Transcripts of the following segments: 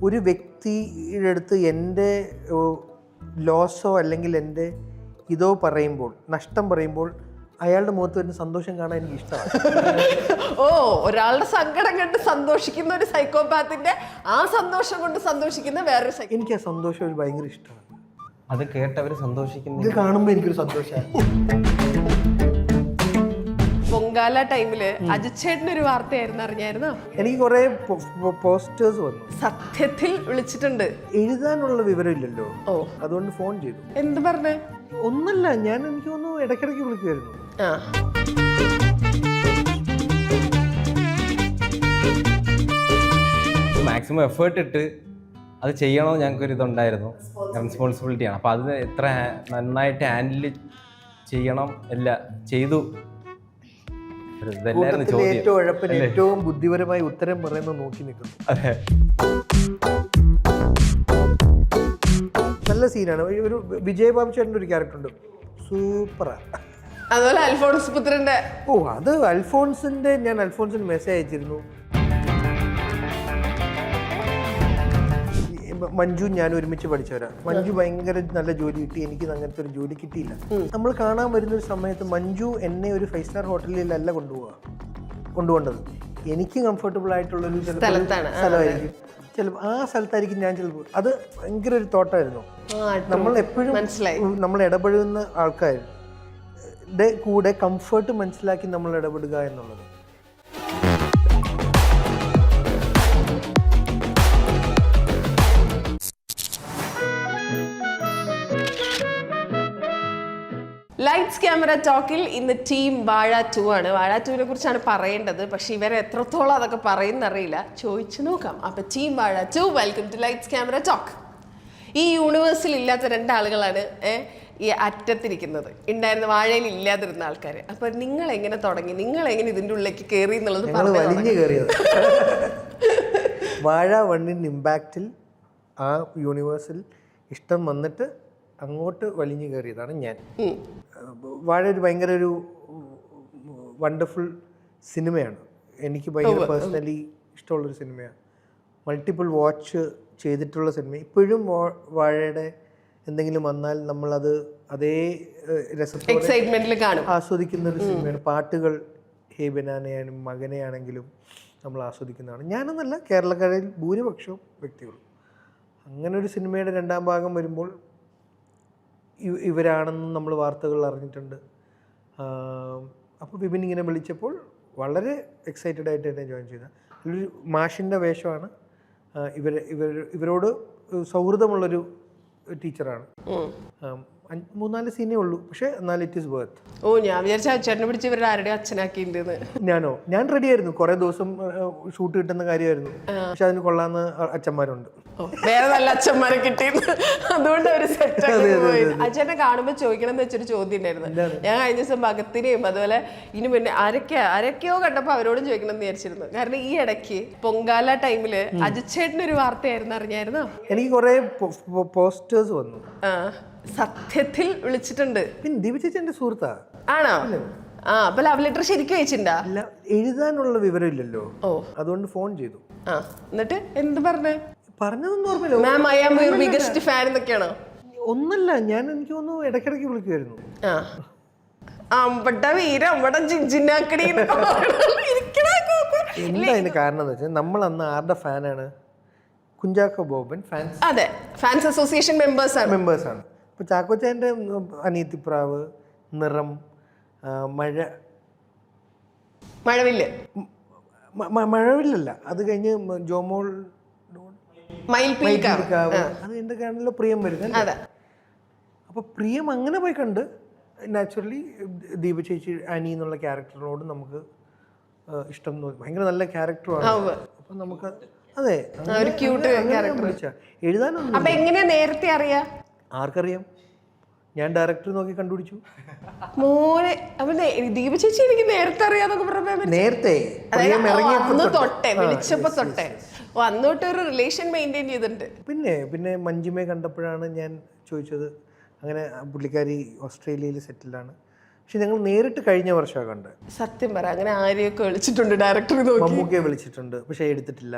ഒരു വ്യക്തിയുടെ അടുത്ത് എൻ്റെ ലോസോ അല്ലെങ്കിൽ എൻ്റെ ഇതോ പറയുമ്പോൾ, നഷ്ടം പറയുമ്പോൾ അയാളുടെ മുഖത്ത് വരുന്ന സന്തോഷം കാണാൻ എനിക്ക് ഇഷ്ടമാണ്. ഓ, ഒരാളുടെ സങ്കടം കണ്ട് സന്തോഷിക്കുന്ന ഒരു സൈക്കോപാത്തിന്റെ ആ സന്തോഷം കൊണ്ട് സന്തോഷിക്കുന്ന വേറൊരു എനിക്ക് ആ സന്തോഷം ഒരു ഭയങ്കര ഇഷ്ടമാണ്. അത് കേട്ടവർ സന്തോഷിക്കുന്നു. ഇത് കാണുമ്പോൾ എനിക്കൊരു സന്തോഷമാണ്. പൊങ്കാല ടൈമില് അജിത് ചേട്ടനൊരു വാർത്തയായിരുന്നു, അറിഞ്ഞായിരുന്നോ? എനിക്ക് കുറെ പോസ്റ്റേഴ്സ് വന്നു. സത്യത്തിൽ വിളിച്ചിട്ടുണ്ട്. എഴുതാനുള്ള വിവരമില്ലല്ലോ, ഓ, അതുകൊണ്ട് ഫോൺ ചെയ്തു. എന്ത് പറഞ്ഞേ? ഒന്നല്ല, ഞാൻ എനിക്ക് തോന്നുന്നു ഇടയ്ക്കിടയ്ക്ക് വിളിക്കുമായിരുന്നു. ആ, മാക്സിമം എഫേർട്ട് ഇട്ട് അത് ചെയ്യണമെന്ന് ഞങ്ങൾക്കൊരു ഇതുണ്ടായിരുന്നു, റെസ്പോൺസിബിലിറ്റിയാണ്. അപ്പോൾ അത് എത്ര നന്നായിട്ട് ഹാൻഡിൽ ചെയ്യണം എല്ലാം ചെയ്തു. ഇതെല്ലായിരുന്നു ചോദ്യം. ഏറ്റവും ഉഴപ്പൻ, ഏറ്റവും ബുദ്ധിപരമായി ഉത്തരം പറയുന്നത് നോക്കി നിൽക്കുന്നു. അതെ, നല്ല സീനാണ്. ഒരു വിജയബാബു ചേട്ടൻ്റെ ഒരു ക്യാരക്ടർ ഉണ്ട്, സൂപ്പറാ. അതുപോലെ അൽഫോൺസ് പുത്രന്റെ. ഓ, അത് അൽഫോൺസിന്റെ, ഞാൻ അൽഫോൺസിന് മെസ്സേജ് അയച്ചിരുന്നു. മഞ്ജു ഞാൻ ഒരുമിച്ച് പഠിച്ചവരാ. മഞ്ജു ഭയങ്കര നല്ല ജോലി കിട്ടി, എനിക്ക് അങ്ങനത്തെ ഒരു ജോലി കിട്ടിയില്ല. നമ്മൾ കാണാൻ വരുന്നൊരു സമയത്ത് മഞ്ജു എന്നെ ഒരു 5 സ്റ്റാർ ഹോട്ടലിലല്ല കൊണ്ടുപോകേണ്ടത്. എനിക്ക് കംഫർട്ടബിൾ ആയിട്ടുള്ളൊരു സ്ഥലമായിരിക്കും, ചിലപ്പോൾ ആ സ്ഥലത്തായിരിക്കും ഞാൻ ചിലപ്പോൾ. അത് ഭയങ്കര ഒരു തോട്ടായിരുന്നു. നമ്മൾ എപ്പോഴും നമ്മൾ ഇടപെടുന്ന ആൾക്കാരുടെ കൂടെ കംഫർട്ട് മനസ്സിലാക്കി നമ്മൾ ഇടപെടുക എന്നുള്ളത്. ലൈറ്റ്സ് ക്യാമറ ടോക്കിൽ ഇന്ന് ടീം വാഴ 2 ആണ്. വാഴ 2വിനെ കുറിച്ചാണ് പറയേണ്ടത്, പക്ഷെ ഇവരെ എത്രത്തോളം അതൊക്കെ പറയുന്നറിയില്ല. ചോദിച്ചു നോക്കാം. അപ്പൊ team Vaazha 2, welcome to lights camera talk. ഈ യൂണിവേഴ്സിൽ ഇല്ലാത്ത 2 ആളുകളാണ് ഈ അറ്റത്തിരിക്കുന്നത്. ഉണ്ടായിരുന്ന വാഴയിൽ ഇല്ലാതിരുന്ന ആൾക്കാർ. അപ്പൊ നിങ്ങൾ എങ്ങനെ തുടങ്ങി, നിങ്ങൾ എങ്ങനെ ഇതിൻ്റെ ഉള്ളിലേക്ക് കയറി എന്നുള്ളത് വലിഞ്ഞു കയറിയത്. വാഴ 1ന്റെ ഇമ്പാക്റ്റിൽ ആ യൂണിവേഴ്സിൽ ഇഷ്ടം വന്നിട്ട് അങ്ങോട്ട് വലിഞ്ഞു കയറിയതാണ് ഞാൻ. വാഴ ഒരു ഭയങ്കര ഒരു വണ്ടർഫുൾ സിനിമയാണ്. എനിക്ക് ഭയങ്കര പേഴ്സണലി ഇഷ്ടമുള്ളൊരു സിനിമയാണ്. മൾട്ടിപ്പിൾ വാച്ച് ചെയ്തിട്ടുള്ള സിനിമ. ഇപ്പോഴും വാഴയുടെ എന്തെങ്കിലും വന്നാൽ നമ്മളത് അതേ രസത്തോടെ ആസ്വദിക്കുന്ന ഒരു സിനിമയാണ്. പാട്ടുകൾ ഹേബനാനെയാനും മകനെയാണെങ്കിലും നമ്മൾ ആസ്വദിക്കുന്നതാണ്. ഞാനെന്നല്ല, കേരളക്കരയിൽ ഭൂരിപക്ഷവും വ്യക്തികളും. അങ്ങനെ ഒരു സിനിമയുടെ 2ാം ഭാഗം വരുമ്പോൾ ഇവരാണെന്ന് നമ്മൾ വാർത്തകൾ അറിഞ്ഞിട്ടുണ്ട്. അപ്പോൾ വിപിൻ ഇങ്ങനെ വിളിച്ചപ്പോൾ വളരെ എക്സൈറ്റഡ് ആയിട്ട് എന്നെ ജോയിൻ ചെയ്ത ഒരു മാഷിൻ്റെ വേഷമാണ്. ഇവരോട് സൗഹൃദമുള്ളൊരു ടീച്ചറാണ്. 3-4 സീനേ ഉള്ളൂ, പക്ഷേ എന്നാൽ ഇറ്റ് ഈസ് വർത്ത്. ഓ, ഞാൻ വിചാരിച്ച ചേട്ടനെ പിടിച്ച് ഇവരുടെ ആരുടെ അച്ഛനാക്കിയിട്ടുണ്ടെന്ന്. ഞാൻ റെഡിയായിരുന്നു. കുറേ ദിവസം ഷൂട്ട് കിട്ടുന്ന കാര്യമായിരുന്നു, പക്ഷെ അതിന് കൊള്ളാവുന്ന അച്ഛന്മാരുണ്ട്, വേറെ നല്ല അച്ഛന്മാരെ കിട്ടിയിരുന്നു. അതുകൊണ്ട് അവര് സെറ്റ്. അച്ഛനെ കാണുമ്പോൾ ചോദിക്കണം എന്ന് വെച്ചൊരു ചോദ്യം ഉണ്ടായിരുന്നു. ഞാൻ കഴിഞ്ഞ ദിവസം ഭഗത്തിനെയും അതുപോലെ ഇനി പിന്നെ ആരൊക്കെയോ കണ്ടപ്പോൾ അവരോടും ചോദിക്കണം എന്ന് വിചാരിച്ചിരുന്നു. കാരണം ഈ ഇടയ്ക്ക് പൊങ്കാല ടൈമില് അജിത് ചേട്ടനൊരു വാർത്തയായിരുന്നു, അറിഞ്ഞായിരുന്നോ? എനിക്ക് കുറെ പോസ്റ്റേഴ്സ് വന്നു. സത്യത്തിൽ വിളിച്ചിട്ടുണ്ട്. പിന്നെ ദീപ ചേച്ചി എൻ്റെ സുഹൃത്താ. ആണോ? ആ, അപ്പൊ ലവ് ലെറ്റർ ശരിക്കും അയച്ചിട്ടുണ്ടാ? എഴുതാനുള്ള വിവരമില്ലല്ലോ, ഓ, അതുകൊണ്ട് ഫോൺ ചെയ്തു. ആ, എന്നിട്ട് എന്ത് പറഞ്ഞതൊന്നും ഓർമ്മയില്ല. Ma'am, I am your biggest fan എന്നൊക്കെയാണോ? ഒന്നല്ല, ഞാൻ എനിക്ക് തോന്നുന്നു ഇടയ്ക്കിടയ്ക്ക് വിളിക്കുമായിരുന്നു. എന്താ അതിന് കാരണം എന്ന് വെച്ചാൽ, നമ്മൾ അന്ന് ആരുടെ ഫാനാണ്? കുഞ്ചാക്കോ ബോബൻ ഫാൻസ് അസോസിയേഷൻ മെമ്പേഴ്സാണ്. ഇപ്പോൾ ചാക്കോച്ചാൻ്റെ അനിയത്തിപ്രാവ്, നിറം, മഴവില്ലല്ല, അത് കഴിഞ്ഞ് ജോമോൾ, അത് എൻ്റെ കാണലിലോ പ്രിയം വരുന്നത്. അപ്പോൾ പ്രിയം അങ്ങനെ പോയി കണ്ട് നാച്ചുറലി ദീപ ചേച്ചി ആനി എന്നുള്ള ക്യാരക്ടറിനോട് നമുക്ക് ഇഷ്ടം തോന്നി. ഭയങ്കര നല്ല ക്യാരക്ടറാണ്. അപ്പം നമുക്ക് അതെ എഴുതാനൊന്നും. അപ്പൊ എങ്ങനെ നേരത്തെ അറിയാം? ആർക്കറിയാം? ഞാൻ ഡയറക്ടർ നോക്കി കണ്ടുപിടിച്ചു. മോനെ, ദീപ ചേച്ചി എനിക്ക് നേരത്തെ അറിയാന്നൊക്കെ പറഞ്ഞ നേരത്തെ തൊട്ടേ വിളിച്ചപ്പോ തൊട്ടേ അന്നോട്ട് ഒരു റിലേഷൻ മെയിൻറ്റെയിൻ ചെയ്തിട്ടുണ്ട്. പിന്നെ മഞ്ജിമയെ കണ്ടപ്പോഴാണ് ഞാൻ ചോദിച്ചത്. അങ്ങനെ പുള്ളിക്കാരി ഓസ്ട്രേലിയയിൽ സെറ്റിലാണ്. പക്ഷെ ഞങ്ങൾ നേരിട്ട് കഴിഞ്ഞ വർഷമാണ് കണ്ടത്. സത്യം പറ, അങ്ങനെ ആരെയൊക്കെ വിളിച്ചിട്ടുണ്ട് ഡയറക്ടർ? മമ്മൂക്കയെ വിളിച്ചിട്ടുണ്ട്, പക്ഷെ എടുത്തിട്ടില്ല.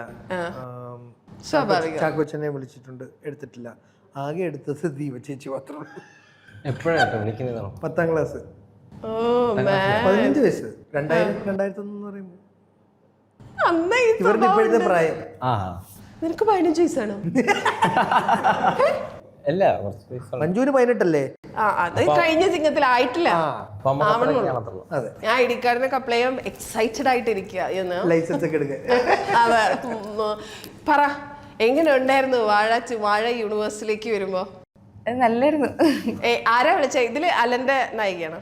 സ്വാഭാവികം. ചാക്കോച്ചനെ വിളിച്ചിട്ടുണ്ട്, എടുത്തിട്ടില്ല. ആകെ എടുത്തത് ദീപ ചേച്ചി മാത്രമേ ഉള്ളൂ. എപ്പോഴാട്ടോ വിളിക്കുന്നതാണോ? 10ാം ക്ലാസ്, ഓ man. 15 വയസ്സ്, 2000-2001 പറയുമ്പോൾ അന്ന് ഈ ഇവരുടെ ഇപ്പോഴത്തെ പ്രായം. ആ നിനക്ക് 15 വയസ്സാണോ? അല്ല കുറച്ച് പൈസ മഞ്ജുവിന് 18 അല്ലേ? ആ അത് കഴിഞ്ഞ ചിങ്ങത്തിലായിട്ടില്ല. അതെ, ഞാൻ ഐ ഡി കാർഡിനൊക്കെ അപ്ലൈ ചെയ്യാൻ എക്സൈറ്റഡ് ആയിട്ടിരിക്കുക. ലൈസൻസ് ഒക്കെ എടുക്കാൻ. അതെ. പറ, എങ്ങനെ ഉണ്ടായിരുന്നു വാഴ യൂണിവേഴ്സിലേക്ക് വരുമ്പോ? നല്ലായിരുന്നു. ആരാ വിളിച്ച? ഇതില് അലന്റെ നായികയാണോ?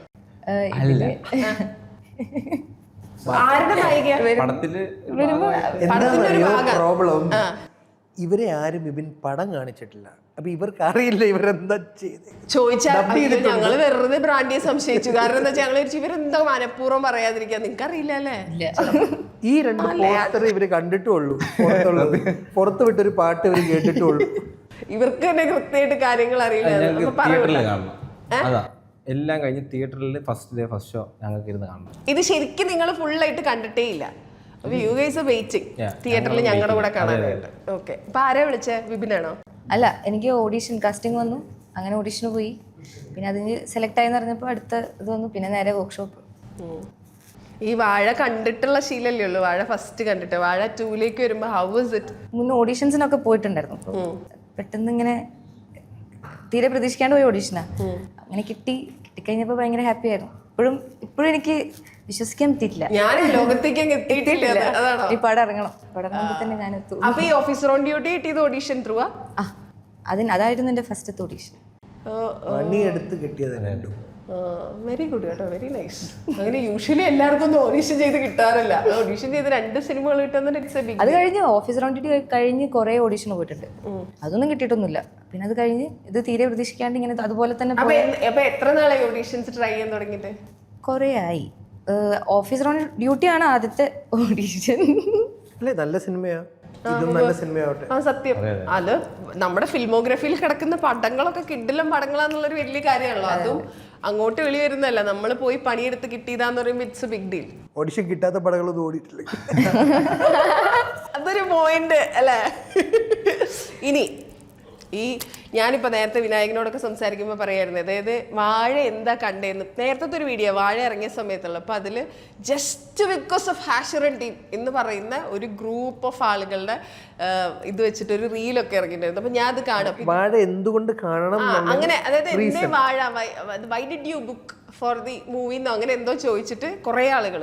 ആരുടെ നായിക? പടത്തില് എന്താണെന്നറിയോ പ്രോബ്ലം? ഇവരെ ആരും വിപിൻ പടം കാണിച്ചിട്ടില്ല. അപ്പൊ ഇവർക്ക് അറിയില്ല ഇവരെന്താ ചെയ്ത്. ചോദിച്ചാൽ ഞങ്ങള് വെറുതെ ബ്രാൻഡിയെ സംശയിച്ചു. കാരണം എന്താ വെച്ചാൽ ഞങ്ങൾ ഇവരെന്താ മനഃപൂർവ്വം പറയാതിരിക്കാൻ. നിങ്ങൾക്ക് അറിയില്ല അല്ലേ? ഈ 2 പോസ്റ്റർ ഇവര് കണ്ടിട്ടുള്ളൂ. പുറത്ത് വിട്ടൊരു പാട്ട് ഇവര് കേട്ടിട്ടുള്ളൂ. ഇവർക്ക് തന്നെ കൃത്യമായിട്ട് കാര്യങ്ങൾ അറിയില്ല. തിയേറ്ററിൽ കാണണം. അതാ എല്ലാം കഴിഞ്ഞ് തിയേറ്ററിൽ ഫസ്റ്റ് ഷോ ഞങ്ങൾക്ക് ഇരുന്ന് കാണണം. ഇത് ശരിക്കും നിങ്ങൾ ഫുള്ളായിട്ട് കണ്ടിട്ടേ ഇല്ല. യു ഗൈസ് വെയിറ്റിംഗ് തിയേറ്ററിൽ ഞങ്ങളുടെ കൂടെ കാണാനായിട്ട്. ഓക്കെ, അപ്പൊ ആരെയാ വിളിച്ചേ? വിപിനാണോ? അല്ല, എനിക്ക് ഓഡീഷൻ കാസ്റ്റിംഗ് വന്നു. അങ്ങനെ ഓഡീഷന് പോയി. പിന്നെ അതിന് സെലക്ട് ആയെന്ന് പറഞ്ഞപ്പോൾ അടുത്ത ഇത് വന്നു. പിന്നെ നേരെ വർക്ക്ഷോപ്പ്. ഈ വാഴ കണ്ടിട്ടുള്ള ശീലല്ലേ ഉള്ളൂ? വാഴ ഫസ്റ്റ് കണ്ടിട്ട് വാഴ 2ലേക്ക് വരുമ്പോ ഹൗ വാസ് ഇറ്റ്? മുന്നേ ഓഡീഷൻസിനൊക്കെ പോയിട്ടുണ്ടായിരുന്നു. അപ്പോൾ പെട്ടെന്ന് ഇങ്ങനെ തീരെ പ്രതീക്ഷിക്കാണ്ട് പോയി ഓഡീഷനാ. അങ്ങനെ കിട്ടിക്കഴിഞ്ഞപ്പോൾ ഭയങ്കര ഹാപ്പി ആയിരുന്നു. ഇപ്പോഴും എനിക്ക് വിശ്വസിക്കാൻ പറ്റിയിട്ടില്ല. ഞാൻ ലോകത്തേക്ക് എത്തിയിട്ടില്ല. അതാണോ? ഈ പടം ഇറങ്ങണം. പടം ഇറങ്ങുമ്പോൾ തന്നെ ഞാൻ എത്തും. അപ്പൊ ഈ ഓഫീസർ ഓൺ ഡ്യൂട്ടി കിട്ടിയത് ഓഡീഷൻ ത്രൂ ആ? അതായിരുന്നു എൻ്റെ ഫസ്റ്റത്തെ ഓഡീഷൻ. പണിയെടുത്ത് കിട്ടിയത് രണ്ടും. വെരി ഗുഡ് കേട്ടോ, വെരി നൈസ്. അങ്ങനെ യൂഷ്വലി എല്ലാവർക്കും ഒന്നും ഓഡീഷൻ ചെയ്ത് കിട്ടാറില്ല. ഓഡീഷൻ ചെയ്ത് 2 സിനിമകൾ കിട്ടുന്നത് ഇറ്റ്സ് എ ബിഗ്. അത് കഴിഞ്ഞ് ഓഫീസർ ഓൺ ഡ്യൂട്ടി കഴിഞ്ഞ് കുറേ ഓഡീഷൻ പോയിട്ടുണ്ട്. അതൊന്നും കിട്ടിയിട്ടൊന്നുമില്ല. പിന്നെ അത് കഴിഞ്ഞ് ഇത് തീരെ പ്രതീക്ഷിക്കാണ്ട് ഇങ്ങനെ അതുപോലെ തന്നെ. അപ്പൊ എത്ര നാളായി ഓഡീഷൻസ് ട്രൈ ചെയ്യാൻ തുടങ്ങിയിട്ട്? കുറേ ആയി. ഓഫീസർ ഓൺ ഡ്യൂട്ടി ആണ് ആദ്യത്തെ ഓഡീഷൻ. അല്ലേ, നല്ല സിനിമയാ. ഇതും നല്ല സിനിമയാവട്ടെ. ആ സത്യം. അത് നമ്മുടെ ഫിൽമോഗ്രഫിയിൽ കിടക്കുന്ന പടങ്ങളൊക്കെ കിഡിലും പടങ്ങളാന്നുള്ളൊരു വലിയ കാര്യമാണല്ലോ. അതും അങ്ങോട്ട് വെളി വരുന്നല്ല, നമ്മൾ പോയി പണിയെടുത്ത് കിട്ടിയതാന്ന് പറയുമ്പോൾ it's a big deal. Audition കിട്ടാത്ത പടങ്ങളൊന്നും ഓടിയിട്ടില്ല. അതൊരു പോയിന്റ് അല്ലേ? ഇനി ഞാനിപ്പോ നേരത്തെ വിനായകനോടൊക്കെ സംസാരിക്കുമ്പോൾ പറയായിരുന്നു, അതായത് വാഴ എന്താ കണ്ടേന്ന്. നേരത്തെ ഒരു വീഡിയോ വാഴ ഇറങ്ങിയ സമയത്തുള്ള, അപ്പൊ അതില് just because of Hashar and team എന്ന് പറയുന്ന ഒരു ഗ്രൂപ്പ് ഓഫ് ആളുകളുടെ ഇത് വെച്ചിട്ട് ഒരു റീലൊക്കെ ഇറങ്ങിയിട്ടുണ്ടായിരുന്നു. അപ്പൊ ഞാൻ അത് കാണും. വാഴ എന്തുകൊണ്ട് കാണണം അങ്ങനെ, അതായത് എന്തേ വാഴ, why did you book for the movie എന്നോ അങ്ങനെ എന്തോ ചോദിച്ചിട്ട് കുറെ ആളുകൾ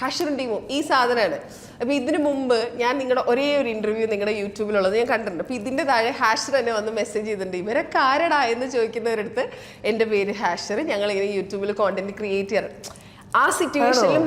ഹാഷറും ടീമും ഈ സാധനമാണ്. അപ്പോൾ ഇതിന് മുമ്പ് ഞാൻ നിങ്ങളുടെ ഒരേ ഒരു ഇൻ്റർവ്യൂ നിങ്ങളുടെ യൂട്യൂബിലുള്ളത് ഞാൻ കണ്ടിട്ടുണ്ട്. അപ്പോൾ ഇതിൻ്റെ താഴെ ഹാഷർ തന്നെ വന്ന് മെസ്സേജ് ചെയ്തിട്ടുണ്ട്, ഇവരൊക്കെ ആരടാ എന്ന് ചോദിക്കുന്നവരടുത്ത് എൻ്റെ പേര് ഹാഷർ, ഞങ്ങളിങ്ങനെ യൂട്യൂബിൽ കോണ്ടന്റ് ക്രിയേറ്റ് ചെയ്യാറ്. ആ സിറ്റുവേഷനിലും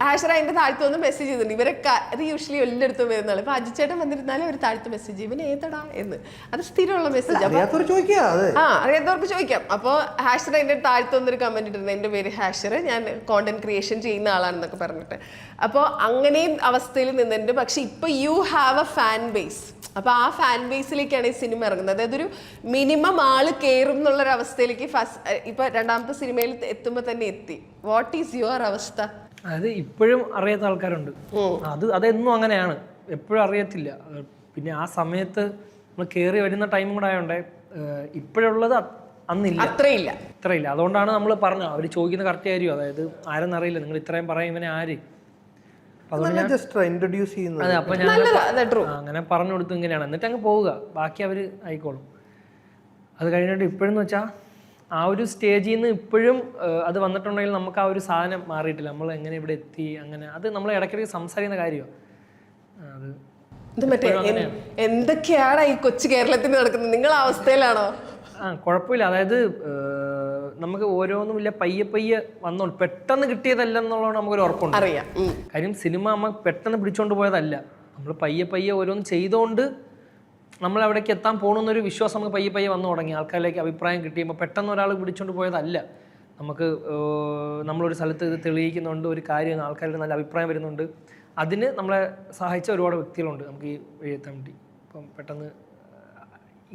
ഹാഷർ അതിൻ്റെ താഴ്ത്ത് വന്ന് മെസ്സേജ് ചെയ്തിട്ടുണ്ട്. ഇവരൊക്കെ അത് യൂഷ്വലി എല്ലായിടത്തും വരുന്നതാണ്. ഇപ്പൊ അജിച്ചേട്ടൻ വന്നിരുന്നാലും അവർ താഴ്ത്ത് മെസ്സേജ് ചെയ്യും, ഇവൻ ഏതടാ എന്ന്. അത് സ്ഥിരമുള്ള മെസ്സേജ്. അറിയാത്തവർക്ക് ചോദിക്കാം. അപ്പോൾ ഹാഷർ അതിൻ്റെ താഴ്ത്ത് വന്നൊരു കമന്റ് ഇട്ടിരുന്നു, എൻ്റെ പേര് ഹാഷർ, ഞാൻ കോണ്ടന്റ് ക്രിയേഷൻ ചെയ്യുന്ന ആളാണെന്നൊക്കെ പറഞ്ഞിട്ട്. അപ്പോൾ അങ്ങനെയും അവസ്ഥയിൽ നിന്നിട്ടുണ്ട്. പക്ഷെ ഇപ്പൊ you have A fan base. അപ്പൊ ആ ഫാൻ ബേസിലേക്കാണ് ഈ സിനിമ ഇറങ്ങുന്നത്. അതായത് ഒരു മിനിമം ആള് കയറും എന്നുള്ളൊരു അവസ്ഥയിലേക്ക് ഇപ്പൊ 2ാമത്തെ സിനിമയിൽ എത്തുമ്പോൾ തന്നെ എത്തി. വാട്ട് ഈസ് യുവർ അവസ്ഥ? അത് ഇപ്പോഴും അറിയാത്ത ആൾക്കാരുണ്ട്. അതെന്നും അങ്ങനെയാണ്, എപ്പോഴും അറിയത്തില്ല. പിന്നെ ആ സമയത്ത് നമ്മൾ കയറി വരുന്ന ടൈമും കൂടെ ആയതുകൊണ്ട് ഇപ്പോഴുള്ളത് അന്നില്ല, ഇത്രയില്ല. അതുകൊണ്ടാണ് നമ്മൾ പറഞ്ഞത്, അവർ ചോദിക്കുന്ന കറക്റ്റ് കാര്യം, അതായത് ആരെന്നറിയില്ല, നിങ്ങൾ ഇത്രയും പറയും ഇവനെ ആര്. അപ്പൊ ഞാൻ അങ്ങനെ പറഞ്ഞു കൊടുത്തു ഇങ്ങനെയാണ്, എന്നിട്ട് അങ്ങ് പോവുക, ബാക്കി അവർ ആയിക്കോളും. അത് കഴിഞ്ഞിട്ട് ഇപ്പോഴെന്ന് വെച്ചാൽ ആ ഒരു സ്റ്റേജിൽ നിന്ന് ഇപ്പോഴും അത് വന്നിട്ടുണ്ടെങ്കിൽ നമുക്ക് ആ ഒരു സാധനം മാറിയിട്ടില്ല. നമ്മൾ എങ്ങനെ ഇവിടെ എത്തി, അങ്ങനെ അത് നമ്മൾ ഇടയ്ക്കിടയ്ക്ക് സംസാരിക്കുന്ന കാര്യമാണ്. എന്തൊക്കെയാണ് ഈ കൊച്ചു കേരളത്തിൽ നടക്കുന്നത്? നിങ്ങൾ ആ അവസ്ഥയിലാണോ? കുഴപ്പമില്ല. അതായത് നമുക്ക് ഓരോന്നുമില്ല, പയ്യെ വന്നോണ്ട് പെട്ടെന്ന് കിട്ടിയതല്ലെന്നുള്ളത് നമുക്കൊരു ഉറപ്പുണ്ട്. അറിയാം. കാര്യം സിനിമ നമ്മൾ പെട്ടെന്ന് പിടിച്ചോണ്ട് പോയതല്ല, നമ്മൾ പയ്യെ ഓരോന്ന് ചെയ്തുകൊണ്ട് നമ്മൾ അവിടേക്ക് എത്താൻ പോകണമെന്നൊരു വിശ്വാസം നമുക്ക് പയ്യെ വന്നു തുടങ്ങി. ആൾക്കാരിലേക്ക് അഭിപ്രായം കിട്ടിയപ്പോൾ പെട്ടെന്ന് ഒരാൾ പിടിച്ചോണ്ട് പോയതല്ല. നമുക്ക് നമ്മളൊരു സ്ഥലത്ത് ഇത് തെളിയിക്കുന്നുണ്ട്, ഒരു കാര്യം ആൾക്കാരുടെ നല്ല അഭിപ്രായം വരുന്നുണ്ട്, അതിന് നമ്മളെ സഹായിച്ച ഒരുപാട് വ്യക്തികളുണ്ട് നമുക്ക് ഈ വഴിയെത്താൻ വേണ്ടി. ഇപ്പം പെട്ടെന്ന്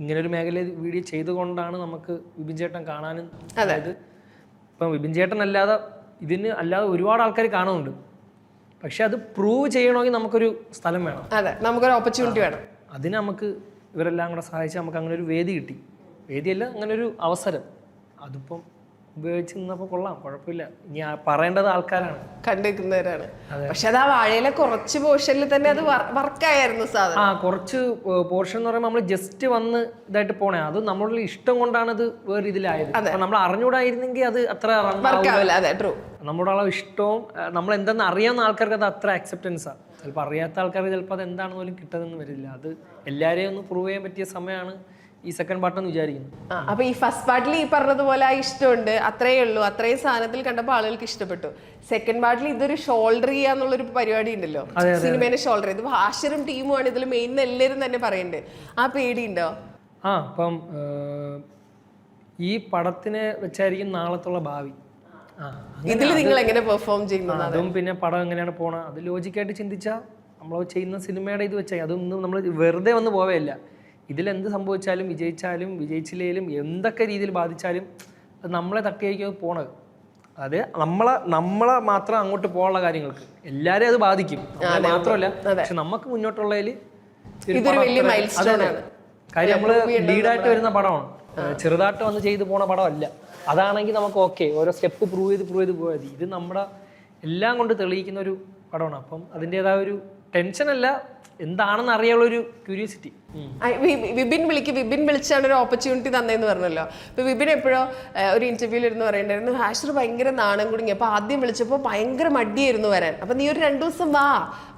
ഇങ്ങനൊരു മേഖലയിൽ വീഡിയോ ചെയ്തുകൊണ്ടാണ് നമുക്ക് വിപിൻ ചേട്ടൻ കാണാനും. അതായത് ഇപ്പം വിപിൻ ചേട്ടൻ അല്ലാതെ ഒരുപാട് ആൾക്കാർ കാണുന്നുണ്ട്. പക്ഷെ അത് പ്രൂവ് ചെയ്യണമെങ്കിൽ നമുക്കൊരു സ്ഥലം വേണം, അതെ, നമുക്കൊരു ഓപ്പർച്യൂണിറ്റി വേണം. അതിന് നമുക്ക് ഇവരെല്ലാം കൂടെ സഹായിച്ച് നമുക്ക് അങ്ങനെ ഒരു വേദി കിട്ടി. വേദിയല്ല, അങ്ങനെ ഒരു അവസരം. അതിപ്പം ഉപയോഗിച്ച് നിന്നപ്പോൾ കൊള്ളാം, കുഴപ്പമില്ല. ഇനി പറയേണ്ടത് ആൾക്കാരാണ്, കണ്ടിരിക്കുന്നവരാണ്. പക്ഷെ അത് ആ വാഴയിലെ കുറച്ച് പോർഷനിൽ തന്നെ അത് വർക്കായിരുന്നു സാധനം. കുറച്ച് പോർഷൻ എന്ന് പറയുമ്പോൾ നമ്മൾ ജസ്റ്റ് വന്ന് ഇതായിട്ട് പോണേ, അത് നമ്മളുടെ ഇഷ്ടം കൊണ്ടാണ് അത് വേറെ ഇതിലായത്. നമ്മൾ അറിഞ്ഞുകൂടായിരുന്നെങ്കിൽ അത് അത്ര നമ്മുടെ ആ ഇഷ്ടവും നമ്മൾ എന്തെന്ന് അറിയാവുന്ന ആൾക്കാർക്ക് അത് അത്ര അക്സെപ്റ്റൻസാണ്. ചിലപ്പോൾ അറിയാത്ത ആൾക്കാർക്ക് ചിലപ്പോൾ അത് എന്താണെന്ന് പോലും കിട്ടുന്നതെന്ന് വരില്ല. അത് എല്ലാവരെയും ഒന്ന് പ്രൂവ് ചെയ്യാൻ പറ്റിയ സമയമാണ് ഈ സെക്കൻഡ് പാർട്ടെന്ന് വിചാരിക്കുന്നു. അപ്പൊ ഈ ഫസ്റ്റ് പാർട്ടിൽ ഈ പറഞ്ഞതുപോലെ ആ ഇഷ്ടമുണ്ട്, അത്രയേ ഉള്ളൂ. അത്രയും സാധനത്തിൽ കണ്ടപ്പോൾ ആളുകൾക്ക് ഇഷ്ടപ്പെട്ടു. സെക്കൻഡ് പാർട്ടിൽ ഇതൊരു ഷോൾഡർ ചെയ്യാന്നുള്ളൊരു പരിപാടി ഉണ്ടല്ലോ, സിനിമേനെ ഷോൾഡർ ചെയ്ത്. ഹാഷിറും ടീമുമാണ് ഇതിൽ മെയിൻ എല്ലാവരും തന്നെ പറയുന്നുണ്ട്. ആ പേടിയുണ്ടോ? അപ്പം ഈ പടത്തിനെ വെച്ചായിരിക്കും നാളത്തുള്ള ഭാവി. ഇതിൽ നിങ്ങൾ എങ്ങനെ പെർഫോം ചെയ്യുന്നത്, അതും പിന്നെ പടം എങ്ങനെയാണ് പോണത്, അത് ലോജിക്കായിട്ട് ചിന്തിച്ചാൽ നമ്മൾ ചെയ്യുന്ന സിനിമയുടെ ഇത് വെച്ചാൽ അതൊന്നും നമ്മൾ വെറുതെ വന്ന് പോവുകയല്ല. ഇതിലെന്ത് സംഭവിച്ചാലും, വിജയിച്ചാലും വിജയിച്ചില്ലേലും, എന്തൊക്കെ രീതിയിൽ ബാധിച്ചാലും അത് നമ്മളെ തട്ടിയായിരിക്കും പോണത്. അത് നമ്മളെ മാത്രം അങ്ങോട്ട് പോകാനുള്ള കാര്യങ്ങൾക്ക് എല്ലാവരെയും അത് ബാധിക്കും, മാത്രമല്ല. പക്ഷെ നമുക്ക് മുന്നോട്ടുള്ളതിൽ കാര്യം നമ്മള് ലീഡായിട്ട് വരുന്ന പടമാണ്, ചെറുതായിട്ട് വന്ന് ചെയ്തു പോണ പടമല്ല. അതാണെങ്കിൽ നമുക്ക് ഓക്കെ, ഓരോ സ്റ്റെപ്പ് പ്രൂവ് ചെയ്ത് പോയാൽ മതി. ഇത് നമ്മുടെ എല്ലാം കൊണ്ട് തെളിയിക്കുന്ന ഒരു പടമാണ്. അപ്പം അതിൻ്റെതായ ഒരു ടെൻഷനല്ല, എന്താണെന്ന് അറിയാനുള്ള ഒരു ക്യൂരിയോസിറ്റി. വിപിൻ വിളിച്ചാണ് ഒരു ഓപ്പർച്യൂണിറ്റി തന്നേന്ന് പറഞ്ഞല്ലോ. ഇപ്പൊ വിപിൻ എപ്പോഴോ ഒരു ഇന്റർവ്യൂവിൽ ഇരുന്ന് പറയണ്ടായിരുന്നു, ഹാഷിർ ഭയങ്കര നാണം കുടുങ്ങി. അപ്പൊ ആദ്യം വിളിച്ചപ്പോൾ ഭയങ്കര മടിയായിരുന്നു വരാൻ. അപ്പൊ നീ ഒരു 2 ദിവസം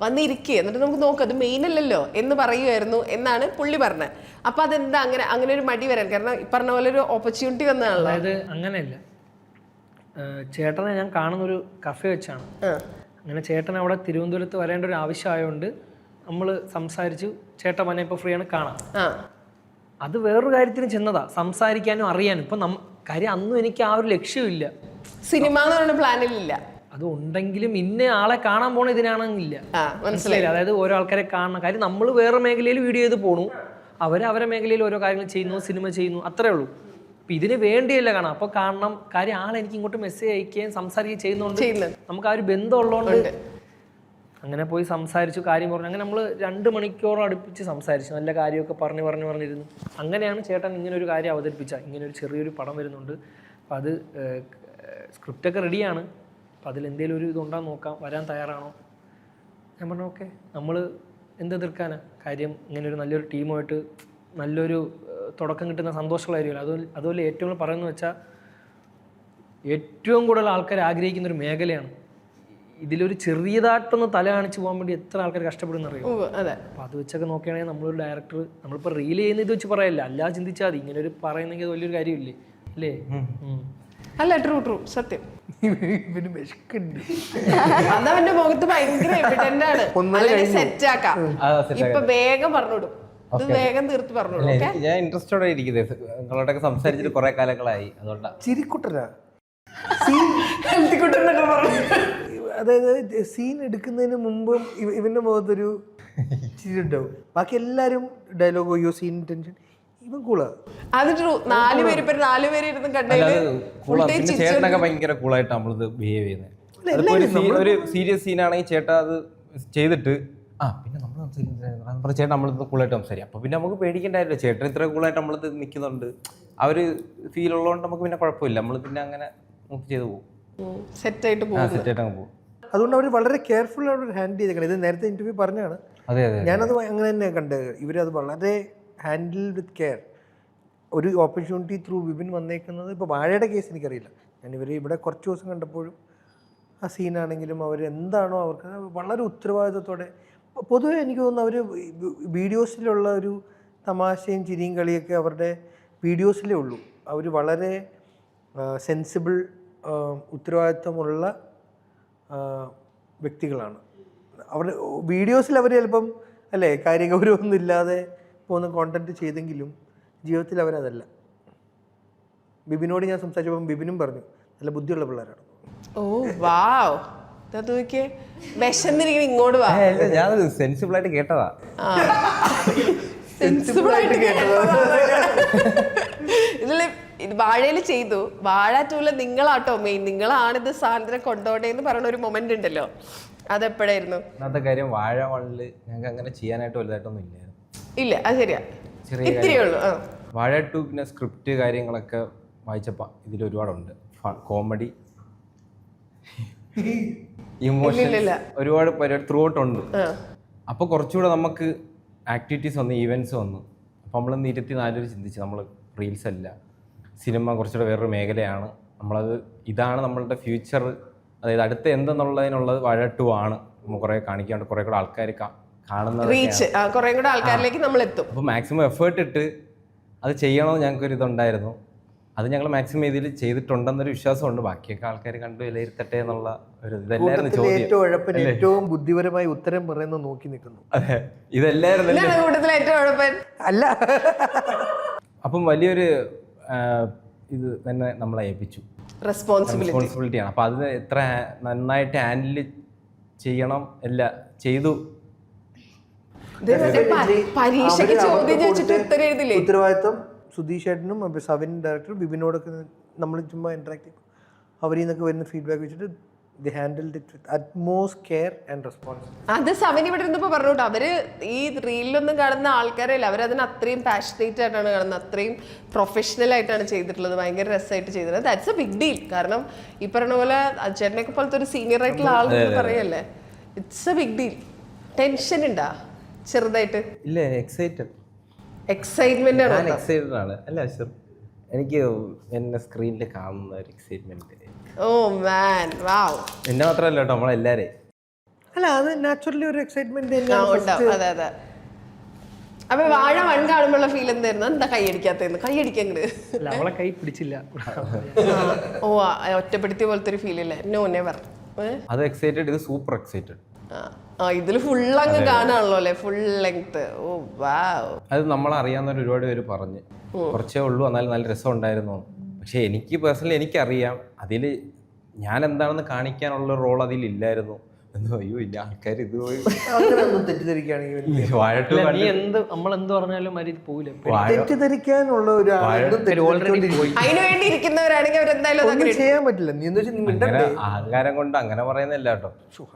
വന്നിരിക്കേ, എന്നിട്ട് നമുക്ക് നോക്കാം, അത് മെയിൻ അല്ലല്ലോ എന്ന് പറയുമായിരുന്നു എന്നാണ് പുള്ളി പറഞ്ഞത്. അപ്പൊ അതെന്താ അങ്ങനെ ഒരു മടി വരാൻ കാരണം? ഈ പറഞ്ഞ പോലെ ഒരു ഓപ്പർച്യൂണിറ്റി വന്നതാണല്ലോ. അതായത് അങ്ങനെയല്ല, ചേട്ടനെ ഞാൻ കാണുന്നൊരു കഫേ വെച്ചാണ്. അങ്ങനെ ചേട്ടൻ അവിടെ തിരുവനന്തപുരത്ത് വരേണ്ട ഒരു ആവശ്യമായതുകൊണ്ട് നമ്മൾ സംസാരിച്ചു. ചേട്ടൻ മനെ ഇപ്പോൾ ഫ്രീ ആണ്, കാണാം. അത് വേറൊരു കാര്യത്തിന് ചെന്നതാ, സംസാരിക്കാനും അറിയാനും. ഇപ്പം കാര്യം അന്നും എനിക്ക് ആ ഒരു ലക്ഷ്യമില്ല, സിനിമ എന്ന് പറയുന്ന പ്ലാനിലില്ല. അത് ഉണ്ടെങ്കിലും ഇന്ന ആളെ കാണാൻ പോണ ഇതിനാണെന്നില്ല, മനസ്സിലായില്ല. അതായത് ഓരോ ആൾക്കാരെ കാണണം. കാര്യം നമ്മൾ വേറെ മേഖലയിൽ വീഡിയോ ചെയ്ത് പോണു, അവരെ മേഖലയിൽ ഓരോ കാര്യങ്ങൾ ചെയ്യുന്നു, സിനിമ ചെയ്യുന്നു, അത്രേ ഉള്ളൂ. അപ്പം ഇതിന് വേണ്ടിയല്ല കാണാം. അപ്പോൾ കാണണം. കാര്യം ആളെനിക്ക് ഇങ്ങോട്ട് മെസ്സേജ് അയക്കുകയും സംസാരിക്കുകയും ചെയ്യുന്നതുകൊണ്ട് നമുക്ക് ആ ഒരു ബന്ധം ഉള്ളതുകൊണ്ട് അങ്ങനെ പോയി സംസാരിച്ചു, കാര്യം പറഞ്ഞു. അങ്ങനെ നമ്മൾ 2 മണിക്കൂറോളം അടുപ്പിച്ച് സംസാരിച്ചു, നല്ല കാര്യമൊക്കെ പറഞ്ഞിരുന്നു. അങ്ങനെയാണ് ചേട്ടൻ ഇങ്ങനെ ഒരു കാര്യം അവതരിപ്പിച്ചത്. ഇങ്ങനെ ഒരു ചെറിയൊരു പടം വരുന്നുണ്ട്, അപ്പം അത് സ്ക്രിപ്റ്റൊക്കെ റെഡിയാണ്, അപ്പം അതിലെന്തെങ്കിലും ഒരു ഇതുണ്ടാകും, നോക്കാം, വരാൻ തയ്യാറാണോ? ഞാൻ പറഞ്ഞു ഓക്കെ, നമ്മൾ എന്തെതിർക്കാനാ, കാര്യം ഇങ്ങനെ ഒരു നല്ലൊരു ടീമുമായിട്ട് നല്ലൊരു തുടക്കം കിട്ടുന്ന സന്തോഷമുള്ള കാര്യമല്ല. അതുപോലെ ഏറ്റവും കൂടുതൽ പറയുന്നത് വെച്ചാൽ ഏറ്റവും കൂടുതൽ ആൾക്കാർ ആഗ്രഹിക്കുന്നൊരു മേഖലയാണ്. ഇതിലൊരു ചെറിയതായിട്ടൊന്ന് തല കാണിച്ച് പോകാൻ വേണ്ടി എത്ര ആൾക്കാർ കഷ്ടപ്പെടുന്ന അറിയാം. അപ്പോൾ അത് വെച്ചൊക്കെ നോക്കുകയാണെങ്കിൽ നമ്മളൊരു ഡയറക്ടർ, നമ്മളിപ്പോൾ റീൽ ചെയ്യുന്ന ഇത് വെച്ച് പറയല്ല, അല്ലാതെ ചിന്തിച്ചാൽ മതി. ഇങ്ങനെ ഒരു പറയുന്നെങ്കിൽ അത് വലിയൊരു കാര്യമില്ലേ, അല്ലേ? അല്ല, ട്രൂ സത്യം. അതവന്റെ മുഖത്ത് ഭയങ്കര എവിഡന്റ് ആണ്. സെറ്റ് ആക്കാം, ഇപ്പൊ വേഗം പറഞ്ഞോടും, വേഗം തീർത്ത് പറഞ്ഞോളൂ. ഞാൻ ഇൻട്രസ്റ്റോടെ ഇരിക്കുന്നത്, നിങ്ങളോടൊക്കെ സംസാരിച്ചിട്ട് കുറെ കാലങ്ങളായി, അതുകൊണ്ടാണ്. ചിരിക്കുട്ടനാ അതായത് സീൻ എടുക്കുന്നതിന് മുമ്പും ഇവന്റെ മുഖത്തൊരു ചിരി ഉണ്ടാവും. ബാക്കി എല്ലാരും ഡയലോഗ്, യോ സീൻ ടെൻഷൻ, ഇവൻ കൂളാ. അത് ട്രൂ. 4 പേര് ഇരുന്ന് കണ്ടതിൽ ചേട്ടനൊക്കെ ഭയങ്കര കൂളായിട്ട് നമ്മളിത് ബിഹേവ് ചെയ്യുന്നത്. ഒരു സീരിയസ് സീനാണെങ്കിൽ ചേട്ടാ അത് ചെയ്തിട്ട് പിന്നെ നമ്മൾ സംസാരിക്കുന്നത് ചേട്ടൻ നമ്മളിത് കൂളായിട്ട് സംസാരിക്കും. അപ്പോൾ പിന്നെ നമുക്ക് പേടിക്കേണ്ടായില്ല, ചേട്ടൻ ഇത്ര കൂളായിട്ട് നമ്മളിത് നിൽക്കുന്നുണ്ട്, ആ ഒരു ഫീൽ ഉള്ളതുകൊണ്ട് നമുക്ക് പിന്നെ കുഴപ്പമില്ല, നമ്മൾ പിന്നെ അങ്ങനെ ചെയ്ത് പോകും, സെറ്റായിട്ട് പോകും. അതുകൊണ്ട് അവർ വളരെ കെയർഫുൾ ആയിട്ട് ഹാൻഡിൽ ചെയ്തേക്കണം. ഇത് നേരത്തെ ഇന്റർവ്യൂ പറഞ്ഞാണ്, ഞാനത് അങ്ങനെ തന്നെ കണ്ടത്. ഇവരത് വളരെ ഹാൻഡിൽ വിത്ത് കെയർ. ഒരു ഓപ്പർച്യൂണിറ്റി ത്രൂ വിപിൻ വന്നേക്കുന്നത്, ഇപ്പോൾ വാഴയുടെ കേസ് എനിക്കറിയില്ല, ഞാൻ ഇവരെ ഇവിടെ കുറച്ച് ദിവസം കണ്ടപ്പോഴും ആ സീനാണെങ്കിലും അവരെന്താണോ അവർക്ക് വളരെ ഉത്തരവാദിത്വത്തോടെ. പൊതുവെ എനിക്ക് തോന്നുന്നു അവർ വീഡിയോസിലുള്ള ഒരു തമാശയും ചിരിയും കളിയൊക്കെ അവരുടെ വീഡിയോസിലേ ഉള്ളൂ. അവർ വളരെ സെൻസിബിൾ, ഉത്തരവാദിത്വമുള്ള വ്യക്തികളാണ്. അവർ വീഡിയോസിൽ അവർ ചിലപ്പം അല്ലേ കാര്യഗൗരവമൊന്നും ഇല്ലാതെ പോകുന്ന കോണ്ടന്റ് ചെയ്തെങ്കിലും ജീവിതത്തിൽ അവരതല്ല. ബിബിനോട് ഞാൻ സംസാരിച്ചപ്പം ബിബിനും പറഞ്ഞു നല്ല ബുദ്ധിയുള്ള പിള്ളേരാണ്. ഓ വാവ്, വിശന്നിരിക്കുന്ന ഇങ്ങോട്ട് വാ. ഞാൻ സെൻസിബിൾ ആയിട്ട് കേട്ടതാ. ഇതില് വാഴയിൽ ചെയ്തു, വാഴ 2 നിങ്ങളാട്ടോ മെയിൻ, നിങ്ങളാണിത് സാധനത്തിനെ കൊണ്ടോട്ടെന്ന് പറയുന്ന ഒരു മൊമെന്റ് ഉണ്ടല്ലോ, അതെപ്പോഴായിരുന്നു? അന്നത്തെ കാര്യം വാഴ 1 ഞങ്ങൾക്ക് അങ്ങനെ ചെയ്യാനായിട്ട് വലുതായിട്ടൊന്നും ഇല്ലായിരുന്നു. ഇല്ല അത് ശരിയാ, ചെറിയ ഇത്തിരിയേ ഉള്ളൂ. വാഴ 2 പിന്നെ സ്ക്രിപ്റ്റ് കാര്യങ്ങളൊക്കെ വായിച്ചപ്പോൾ ഇതിൽ ഒരുപാടുണ്ട്. കോമഡി, ഇമോഷൻ, ഒരുപാട് പരിപാടി ത്രൂ ഔട്ട് ഉണ്ട്. അപ്പോൾ കുറച്ചുകൂടെ നമുക്ക് ആക്ടിവിറ്റീസ് വന്നു, ഈവൻറ്റ്സ് വന്നു. അപ്പോൾ നമ്മളൊന്ന് 24 ചിന്തിച്ച് നമ്മൾ റീൽസ് അല്ല, സിനിമ കുറച്ചുകൂടെ വേറൊരു മേഖലയാണ്, നമ്മളത് ഇതാണ് നമ്മളുടെ ഫ്യൂച്ചർ, അതായത് അടുത്ത എന്തെന്നുള്ളതിനുള്ളത് വാഴ 2 ആണ്. നമ്മൾ കുറേ കാണിക്കാണ്ട് കുറേ കൂടെ ആൾക്കാർ കാണുന്നത്, റീച്ച് കുറേ കൂടെ ആൾക്കാരിലേക്ക് നമ്മൾ എത്തും. അപ്പോൾ മാക്സിമം എഫേർട്ട് ഇട്ട് അത് ചെയ്യണമെന്ന് ഞങ്ങൾക്കൊരു ഇതുണ്ടായിരുന്നു. അത് ഞങ്ങൾ മാക്സിമം ഇതിൽ ചെയ്തിട്ടുണ്ടെന്നൊരു വിശ്വാസമുണ്ട്. ബാക്കിയൊക്കെ ആൾക്കാർ കണ്ടു വിലയിരുത്തട്ടെ എന്നുള്ള ഒരു ഇതല്ലായിരുന്നു ചോദ്യം. ഏറ്റവും ഉഴപ്പൻ ഏറ്റവും ബുദ്ധിപരമായി ഉത്തരം പറയുന്നത് നോക്കി നിൽക്കുന്നു. അതെ, ഇതല്ലായിരുന്നു കൂട്ടത്തിൽ ഏറ്റവും ഉഴപ്പൻ അല്ല. അപ്പം വലിയൊരു ഇത് തന്നെ നമ്മളെ ഏൽപ്പിച്ചു, റെസ്പോൺസിബിലിറ്റിയാണ്. അപ്പം അത് എത്ര നന്നായിട്ട് ഹാൻഡിൽ ചെയ്യണം എല്ലാം ചെയ്തു. പരീക്ഷയ്ക്ക് ചോദ്യം ചോദിച്ചിട്ട് ഉത്തരം എഴുതില്ലേ? ഉത്തരവാദിത്വം സുധീഷ് ചേട്ടനും സവിൻ ഡയറക്ടർ ബിബിനോടൊക്കെ നമ്മൾ ചുമ്മാ ഇന്ററാക്ട് ചെയ്യും. അവരിൽ നിന്നൊക്കെ വരുന്ന ഫീഡ്ബാക്ക് വെച്ചിട്ട് the handled it with utmost care and responsibility. അത് സവിൻ ഇവിടെ ഇരുന്നപ്പോൾ പറഞ്ഞു കേട്ടോ, അവര് ഈ റീലിലൊന്നും കാണുന്ന ആൾക്കാരല്ല, അവരതിന് അത്രയും പാഷനേറ്റ് ആയിട്ടാണ് കാണുന്നത്, അത്രയും പ്രൊഫഷണൽ ആയിട്ടാണ് ചെയ്തിട്ടുള്ളത്, ഭയങ്കര രസമായിട്ട് ചെയ്തിട്ടുള്ളത്. That's a big deal. കാരണം ഈ പറഞ്ഞ പോലെ ചേട്ടനൊക്കെ പോലത്തെ ഒരു സീനിയർ ആയിട്ടുള്ള ആൾ പറയല്ലേ, it's a big deal. Tension ഉണ്ടാ ചെറുതായിട്ട്? ഇല്ല, എക്സൈറ്റ്മെന്റ് ആണ്. എക്സൈറ്റഡ് ആണ്. അല്ല ശരി, എനിക്ക് എന്നെ സ്ക്രീനിൽ കാണുന്ന ഒരു എക്സൈറ്റ്മെന്റ്. ഓ മാൻ, വാവ്. എന്നെ മാത്രമല്ല കേട്ടോ, നമ്മളെല്ലാരെയും. അല്ല, അത് നാച്ചുറലി ഒരു എക്സൈറ്റ്മെന്റ് ഉണ്ടാവും. അതെ അതെ. അപ്പൊ വാഴ 1 കാണുമ്പോഴുള്ള ഫീൽ എന്തായിരുന്നു? എന്താ കൈയടിക്കാത്തന്ന്? കൈയടിക്കങ്ങട് അവളെ കൈ പിടിച്ചില്ല. ഓ, ഒറ്റപ്പെടുത്തിയ പോലത്തെ ഒരു ഫീൽ ഇല്ലേ? No, never. അത് എക്സൈറ്റഡ്, ഇത് സൂപ്പർ എക്സൈറ്റഡ്. ഇതില് ഫുൾ അങ്ങ് കാണാണല്ലോ അല്ലേ, ഫുൾ ലെങ്ത്. ഓ വാവ്. അത് നമ്മളറിയാവുന്ന ഒരുപാട് പേര് പറഞ്ഞ് കുറച്ചേ ഉള്ളൂ എന്നാലും നല്ല രസം ഉണ്ടായിരുന്നു. പക്ഷെ എനിക്ക് പേഴ്സണലി എനിക്കറിയാം അതിൽ ഞാൻ എന്താണെന്ന് കാണിക്കാനുള്ള റോൾ അതിലില്ലായിരുന്നു. എന്തോ അയ്യോ ഇല്ല, ആൾക്കാർ ഇത് പോയി തെറ്റിദ്ധരിക്കുകയാണെങ്കിൽ നീ എന്ത് നമ്മളെന്ത് പറഞ്ഞാലും മരി പോവില്ല. തെറ്റിദ്ധരിക്കാനുള്ള ഒരു അതിനുവേണ്ടി ഇരിക്കുന്നവരാണെങ്കിൽ അവരെന്തായാലും ചെയ്യാൻ പറ്റില്ല. നീ എന്താ വെച്ചാൽ അഹങ്കാരം കൊണ്ട് അങ്ങനെ പറയുന്നില്ല കേട്ടോ.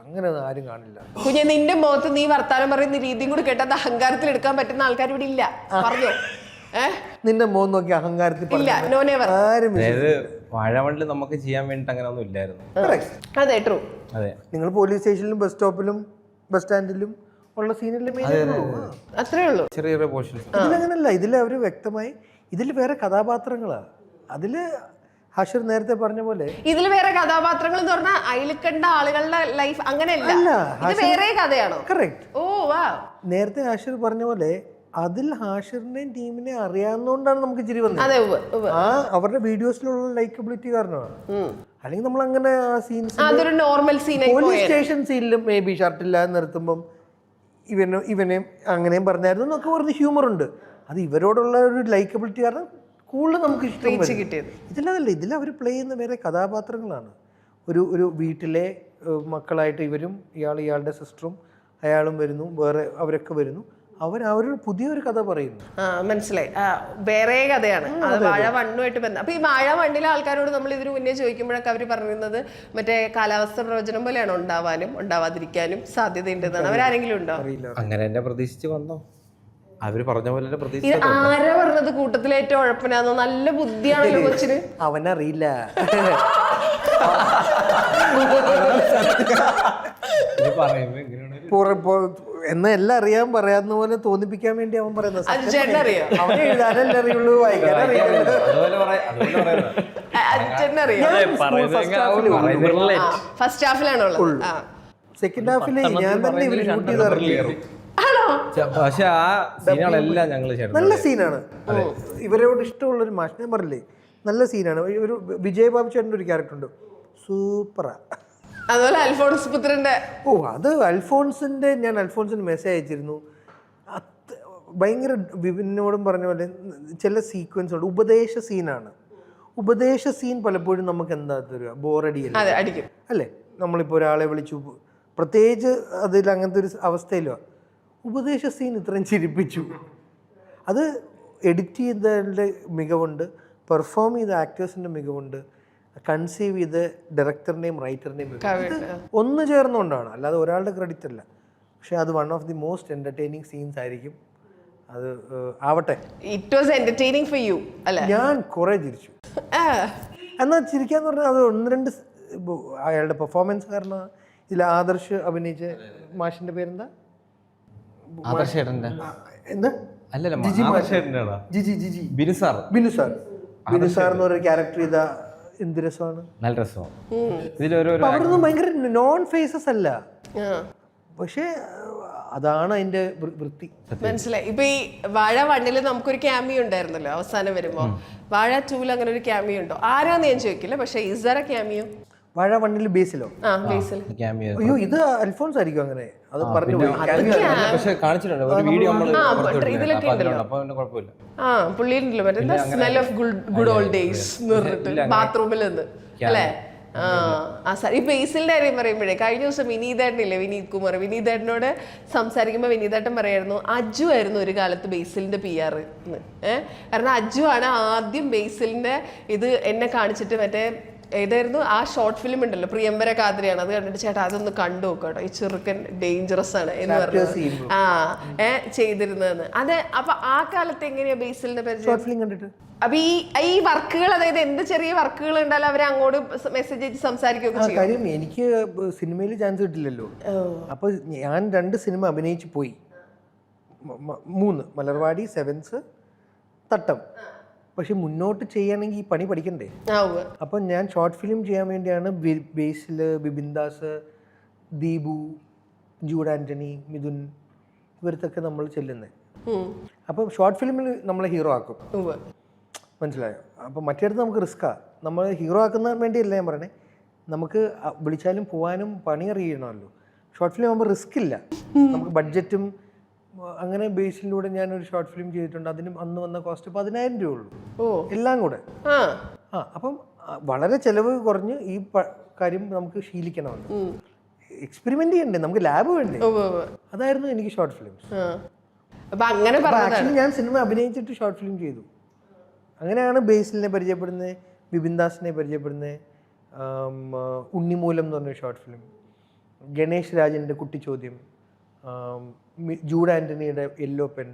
അങ്ങനെ ആരും കാണില്ല. കുഞ്ഞെ, നിന്റെ മുഖത്ത് നീ വർത്താനം പറയുന്ന രീതിയും കൂടി കേട്ടത് അഹങ്കാരത്തിൽ എടുക്കാൻ പറ്റുന്ന ആൾക്കാർ ഇവിടെ ഇല്ല. പറഞ്ഞോ? നിന്റെ മോൻ നോക്കി അഹങ്കാരത്തിൽ ഇല്ല, നോ നെവർ. അതായത് വാഴവണ്ടിൽ നമുക്ക് ചെയ്യാൻ വേണ്ടിട്ട് അങ്ങനെ ഒന്നും ഇല്ലായിരുന്നു. അതെ, ട്രൂ. അതെ, നിങ്ങൾ പോലീസ് സ്റ്റേഷനിലും ബസ് സ്റ്റോപ്പിലും ബസ് സ്റ്റാൻഡിലും ഉള്ള സീനിലും അത്രേ ഉള്ളൂ. ചെറിയ ചെറിയ പോർഷൻസ്. ഇതിലങ്ങനല്ല. ഇതിൽ അവർ വ്യക്തമായി ഇതിൽ വേറെ കഥാപാത്രങ്ങളാണ്. അതില് ഹാഷിർ നേരത്തെ പറഞ്ഞ പോലെ ഇതിൽ വേറെ കഥാപാത്രങ്ങൾ എന്ന് പറഞ്ഞാൽ അതിൽ കണ്ട ആളുകളുടെ ലൈഫ് അങ്ങനെയല്ല, ഇത് വേറെ കഥയാണോ? കറക്റ്റ്. ഓ വാ. നേരത്തെ ഹാഷിർ പറഞ്ഞ പോലെ അതിൽ ഹാഷിറിനെയും ടീമിനെ അറിയാവുന്നതുകൊണ്ടാണ് നമുക്ക് ചിരി വന്നത്. ആ അവരുടെ വീഡിയോസിലുള്ള ലൈക്കബിലിറ്റി കാരണമാണ്. അല്ലെങ്കിൽ നമ്മൾ അങ്ങനെ ആ സീൻസ് പോലീസ് സ്റ്റേഷൻ സീനിലും മേ ബി ഷർട്ടില്ലാതെ നിർത്തുമ്പം ഇവനെ അങ്ങനെയും പറഞ്ഞായിരുന്നു എന്നൊക്കെ പറഞ്ഞ് ഹ്യൂമറുണ്ട്. അത് ഇവരോടുള്ള ഒരു ലൈക്കബിലിറ്റി കാരണം കൂടുതൽ നമുക്ക് ഇഷ്ടം കിട്ടിയത്. ഇതിലതല്ല, ഇതിൽ അവർ പ്ലേ ചെയ്യുന്ന വേറെ കഥാപാത്രങ്ങളാണ്. ഒരു വീട്ടിലെ മക്കളായിട്ട് ഇവരും ഇയാളുടെ സിസ്റ്ററും അയാളും വരുന്നു, വേറെ അവരൊക്കെ വരുന്നു. അവരൊരു പുതിയൊരു കഥ പറയുന്നു. മനസ്സിലായി, വേറെ കഥയാണ്. അത് വാഴ 1 ബന്ധം. അപ്പൊ ഈ വാഴ 1 ആൾക്കാരോട് നമ്മൾ ഇതിനു മുന്നേ ചോദിക്കുമ്പോഴൊക്കെ അവർ പറയുന്നത് മറ്റേ കാലാവസ്ഥ പ്രവചനം പോലെയാണ്, ഉണ്ടാവാനും ഉണ്ടാവാതിരിക്കാനും സാധ്യതയുണ്ടെന്നാണ്. അവരാരെങ്കിലും ഉണ്ടോ? അങ്ങനെ എന്നെ പ്രതീക്ഷിച്ച് വന്നോ? അവര് പറഞ്ഞ പോലെ ഇത് ആരാ പറഞ്ഞത് കൂട്ടത്തിലെ ഏറ്റവും ഉഴപ്പനാന്നോ? നല്ല ബുദ്ധിയാണല്ലോ കൊച്ചിന്. അവനറിയില്ല. എന്ന് എല്ലാം അറിയാൻ പറയാവുന്ന പോലെ തോന്നിപ്പിക്കാൻ വേണ്ടി അവൻ പറയുന്നത്. അവനെ എഴുതാനല്ലേ അറിയുള്ളൂ, വായിക്കാനറിയുള്ളൂ. ഫസ്റ്റ് ഹാഫിലാണുള്ളത്. സെക്കൻഡ് ഹാഫില് ഞാൻ തന്നെ ഇവര് ഷൂട്ട് ചെയ്ത് ഇറങ്ങിയത്. പക്ഷെ ആ സീനുകളെല്ലാം ഞങ്ങൾ നല്ല സീനാണ്. ഇവരോട് ഇഷ്ടമുള്ളൊരു മാഷ്, ഞാൻ പറഞ്ഞില്ലേ നല്ല സീനാണ്. ഒരു വിജയ് ബാബു ചേട്ടൻ്റെ ഒരു ക്യാരക്ടർ ഉണ്ട്, സൂപ്പറാ. അതുപോലെ അൽഫോൺസ് പുത്രന്റെ അത് അൽഫോൺസിന്റെ ഞാൻ അൽഫോൺസിന് മെസ്സേജ് അയച്ചിരുന്നു. ഭയങ്കര വിപിനോടും പറഞ്ഞ പോലെ ചില സീക്വൻസ് ഉണ്ട്. ഉപദേശ സീനാണ്. ഉപദേശ സീൻ പലപ്പോഴും നമുക്ക് എന്താ തരിക, ബോറടിയല്ല അല്ലേ? നമ്മളിപ്പോൾ ഒരാളെ വിളിച്ചു, പ്രത്യേകിച്ച് അതിൽ അങ്ങനത്തെ ഒരു അവസ്ഥയിലോ. ഉപദേശ സീൻ ഇത്രയും ചിരിപ്പിച്ചു. അത് എഡിറ്റ് ചെയ്തതിൻ്റെ മികവുണ്ട്, പെർഫോം ചെയ്ത ആക്ടേഴ്സിൻ്റെ മികവുണ്ട്, കൺസീവ് ചെയ്ത് ഡയറക്ടറിൻ്റെയും റൈറ്ററിൻ്റെയും ഒന്ന് ചേർന്നുകൊണ്ടാണ്, അല്ലാതെ ഒരാളുടെ ക്രെഡിറ്റ് അല്ല. പക്ഷേ അത് one of the most entertaining scenes ആയിരിക്കും. അത് ആവട്ടെ. It was entertaining for you അല്ലേ? ഞാൻ കുറെ ചിരിച്ചു. എന്നാൽ ചിരിക്കാന്ന് പറഞ്ഞാൽ അത് 1-2 അയാളുടെ പെർഫോമൻസ് കാരണം. ഇതിൽ ആദർശ് അഭിനയിച്ച മാഷിന്റെ പേരെന്താ? ആദർശേട്ടൻ്റെ എന്താ? അല്ലല്ല ജിജി ആദർശേട്ടൻ്റെടാ. ജിജി ബിനു സാർ ബിനു സാർ എന്ന് പറയുന്ന ക്യാരക്ടർ ചെയ്ത എന്ത് രസമാണ്. നല്ല രസമാണ്. ഇതിലൊരു അവിടെ നിന്ന് ഭയങ്കര നോൺ ഫേസസ് അല്ല, പക്ഷേ അതാണ് അതിന്റെ വൃത്തി. മനസ്സിലായി. ഇപ്പൊ ഈ വാഴ 1 നമുക്കൊരു ക്യാമിയോ ഉണ്ടായിരുന്നല്ലോ അവസാനം വരുമ്പോ. വാഴ 2 അങ്ങനെ ഒരു ക്യാമിയോ ഉണ്ടോ? ആരാന്ന് ഞാൻ ചോദിക്കില്ല, പക്ഷെ ഇസ് ദർ എ ക്യാമിയോ? വാഴ 1 ബേസിലോ? ബേസിൽ. അയ്യോ, ഇത് അൽഫോൺസ് ആയിരിക്കും അങ്ങനെ. അത് പറഞ്ഞു പക്ഷെ കാണിച്ചിട്ടുണ്ട് ഒരു വീഡിയോ ഇതിലൊക്കെ ഉണ്ടല്ലോ. പുള്ളിയുണ്ടല്ലോ മറ്റേ smell of good old days എന്ന് പറഞ്ഞിട്ട് ബാത്റൂമിൽ നിന്ന് അല്ലേ? ഈ ബേസിലിന്റെ കാര്യം പറയുമ്പോഴേ കഴിഞ്ഞ ദിവസം വിനീതേട്ടനില്ലേ, വിനീത് കുമാർ, വിനീതേട്ടനോട് സംസാരിക്കുമ്പോൾ വിനീതേട്ടൻ പറയായിരുന്നു അജു ആയിരുന്നു ഒരു കാലത്ത് ബേസിലിന്റെ PR എന്ന്. കാരണം അജു ആണ് ആദ്യം ബേസിലിന്റെ ഇത് എന്നെ കാണിച്ചിട്ട് മറ്റേ ഏതായിരുന്നു ആ ഷോർട്ട് ഫിലിം ഉണ്ടല്ലോ, പ്രിയംവര കാതിരിയാണ്, അത് കണ്ടിട്ട് ചേട്ടാ അതൊന്ന് കണ്ടു നോക്കട്ടോ, ഈ ചെറുക്കൻ ഡേഞ്ചറസ് ആണ് എന്ന് പറഞ്ഞു ചെയ്തിരുന്നതെന്ന്. അത് അപ്പൊ ആ കാലത്ത് എങ്ങനെയാ ബേസിലിന്റെ പരിചയം കണ്ടിട്ട്? അപ്പൊ ഈ വർക്കുകൾ, അതായത് എന്ത് ചെറിയ വർക്കുകൾ ഉണ്ടാലും അവരെ അങ്ങോട്ട് മെസ്സേജ് അയച്ച് സംസാരിക്കുകയൊക്കെ ചെയ്യും. കാര്യം എനിക്ക് സിനിമയിൽ ചാൻസ് കിട്ടില്ലല്ലോ. അപ്പൊ ഞാൻ 2 സിനിമ അഭിനയിച്ചു പോയി, 3 മലർവാടി, സെവൻസ്, തട്ടം. പക്ഷെ മുന്നോട്ട് ചെയ്യണമെങ്കിൽ ഈ പണി പഠിക്കണ്ടേ? അപ്പം ഞാൻ ഷോർട്ട് ഫിലിം ചെയ്യാൻ വേണ്ടിയാണ് ബേസിൽ, ബിബിൻദാസ്, ദീപു, ജൂഡ് ആന്റണി, മിഥുൻ ഇവർത്തൊക്കെ നമ്മൾ ചെല്ലുന്നത്. അപ്പം ഷോർട്ട് ഫിലിമിൽ നമ്മളെ ഹീറോ ആക്കും, മനസ്സിലായോ? അപ്പം മറ്റേടത്ത് നമുക്ക് റിസ്ക്കാണ്. നമ്മൾ ഹീറോ ആക്കുന്ന വേണ്ടിയല്ല ഞാൻ പറയണേ, നമുക്ക് വിളിച്ചാലും പോകാനും പണി അറിയണമല്ലോ. ഷോർട്ട് ഫിലിം ആകുമ്പോൾ റിസ്ക് ഇല്ല, നമുക്ക് ബഡ്ജറ്റും. അങ്ങനെ ബേസിലൂടെ ഞാനൊരു ഷോർട്ട് ഫിലിം ചെയ്തിട്ടുണ്ട്. അതിന് അന്ന് വന്ന കോസ്റ്റ് 10,000 രൂപ ഉള്ളൂ, എല്ലാം കൂടെ. അപ്പം വളരെ ചിലവ് കുറഞ്ഞ് ഈ കാര്യം നമുക്ക് ശീലിക്കണമല്ലോ, എക്സ്പെരിമെന്റ് ചെയ്യണ്ടേ, നമുക്ക് ലാബ് വേണ്ടേ. അതായിരുന്നു എനിക്ക് ഷോർട്ട് ഫിലിംസ്. ആക്ച്വലി ഞാൻ സിനിമ അഭിനയിച്ചിട്ട് ഷോർട്ട് ഫിലിം ചെയ്തു. അങ്ങനെയാണ് ബേസിലിനെ പരിചയപ്പെടുന്നത്, ബിബിൻദാസിനെ പരിചയപ്പെടുന്നത്, ഉണ്ണിമൂലം എന്ന് പറഞ്ഞ ഷോർട്ട് ഫിലിം, ഗണേഷ് രാജൻ്റെ കുട്ടിച്ചോദ്യം, ജൂഡ് ആന്റണിയുടെ യെല്ലോ പെൻ,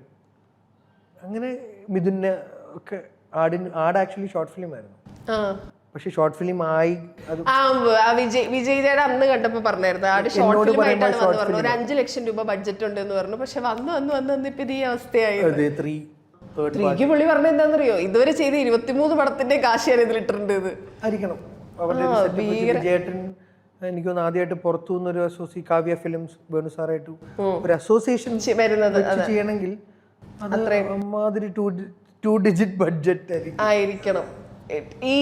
അങ്ങനെ മിഥുനെ ഒക്കെ. ആട് ആക്ച്വലി ഷോർട്ട് ഫിലിം ആയിരുന്നു, പക്ഷെ ഷോർട്ട് ഫിലിം ആയി. വിജയ് അന്ന് കണ്ടപ്പോ പറഞ്ഞായിരുന്നു ആട് ഷോർട്ട് ഫിലിം ആയിട്ടാണ് വന്ന് പറഞ്ഞു, ഒരു 5 ലക്ഷം രൂപ ബഡ്ജറ്റ് ഉണ്ട് എന്ന് പറഞ്ഞു. പക്ഷെ വന്ന് ഇപ്പൊ ഈ അവസ്ഥയായി. എനിക്ക് പുള്ളി പറഞ്ഞ എന്താണെന്നറിയോ, ഇതുവരെ ചെയ്ത് 23 പടത്തിന്റെ കാശിയാണ് ഇതിലിട്ടുണ്ട്. ഇത് ആയിരിക്കണം വിജയേട്ടൻ. എനിക്ക് തോന്നുന്നു ആദ്യമായിട്ട് പുറത്തു നിന്നൊരു കാവ്യ ഫിലിംസ് വേണുസാറായിട്ട് ഒരു അസോസിയേഷൻ ചെയ്യണമെങ്കിൽ അമാതിരി 2 ഡിജിറ്റ് ബഡ്ജറ്റ് ആയിരിക്കണം. ഈ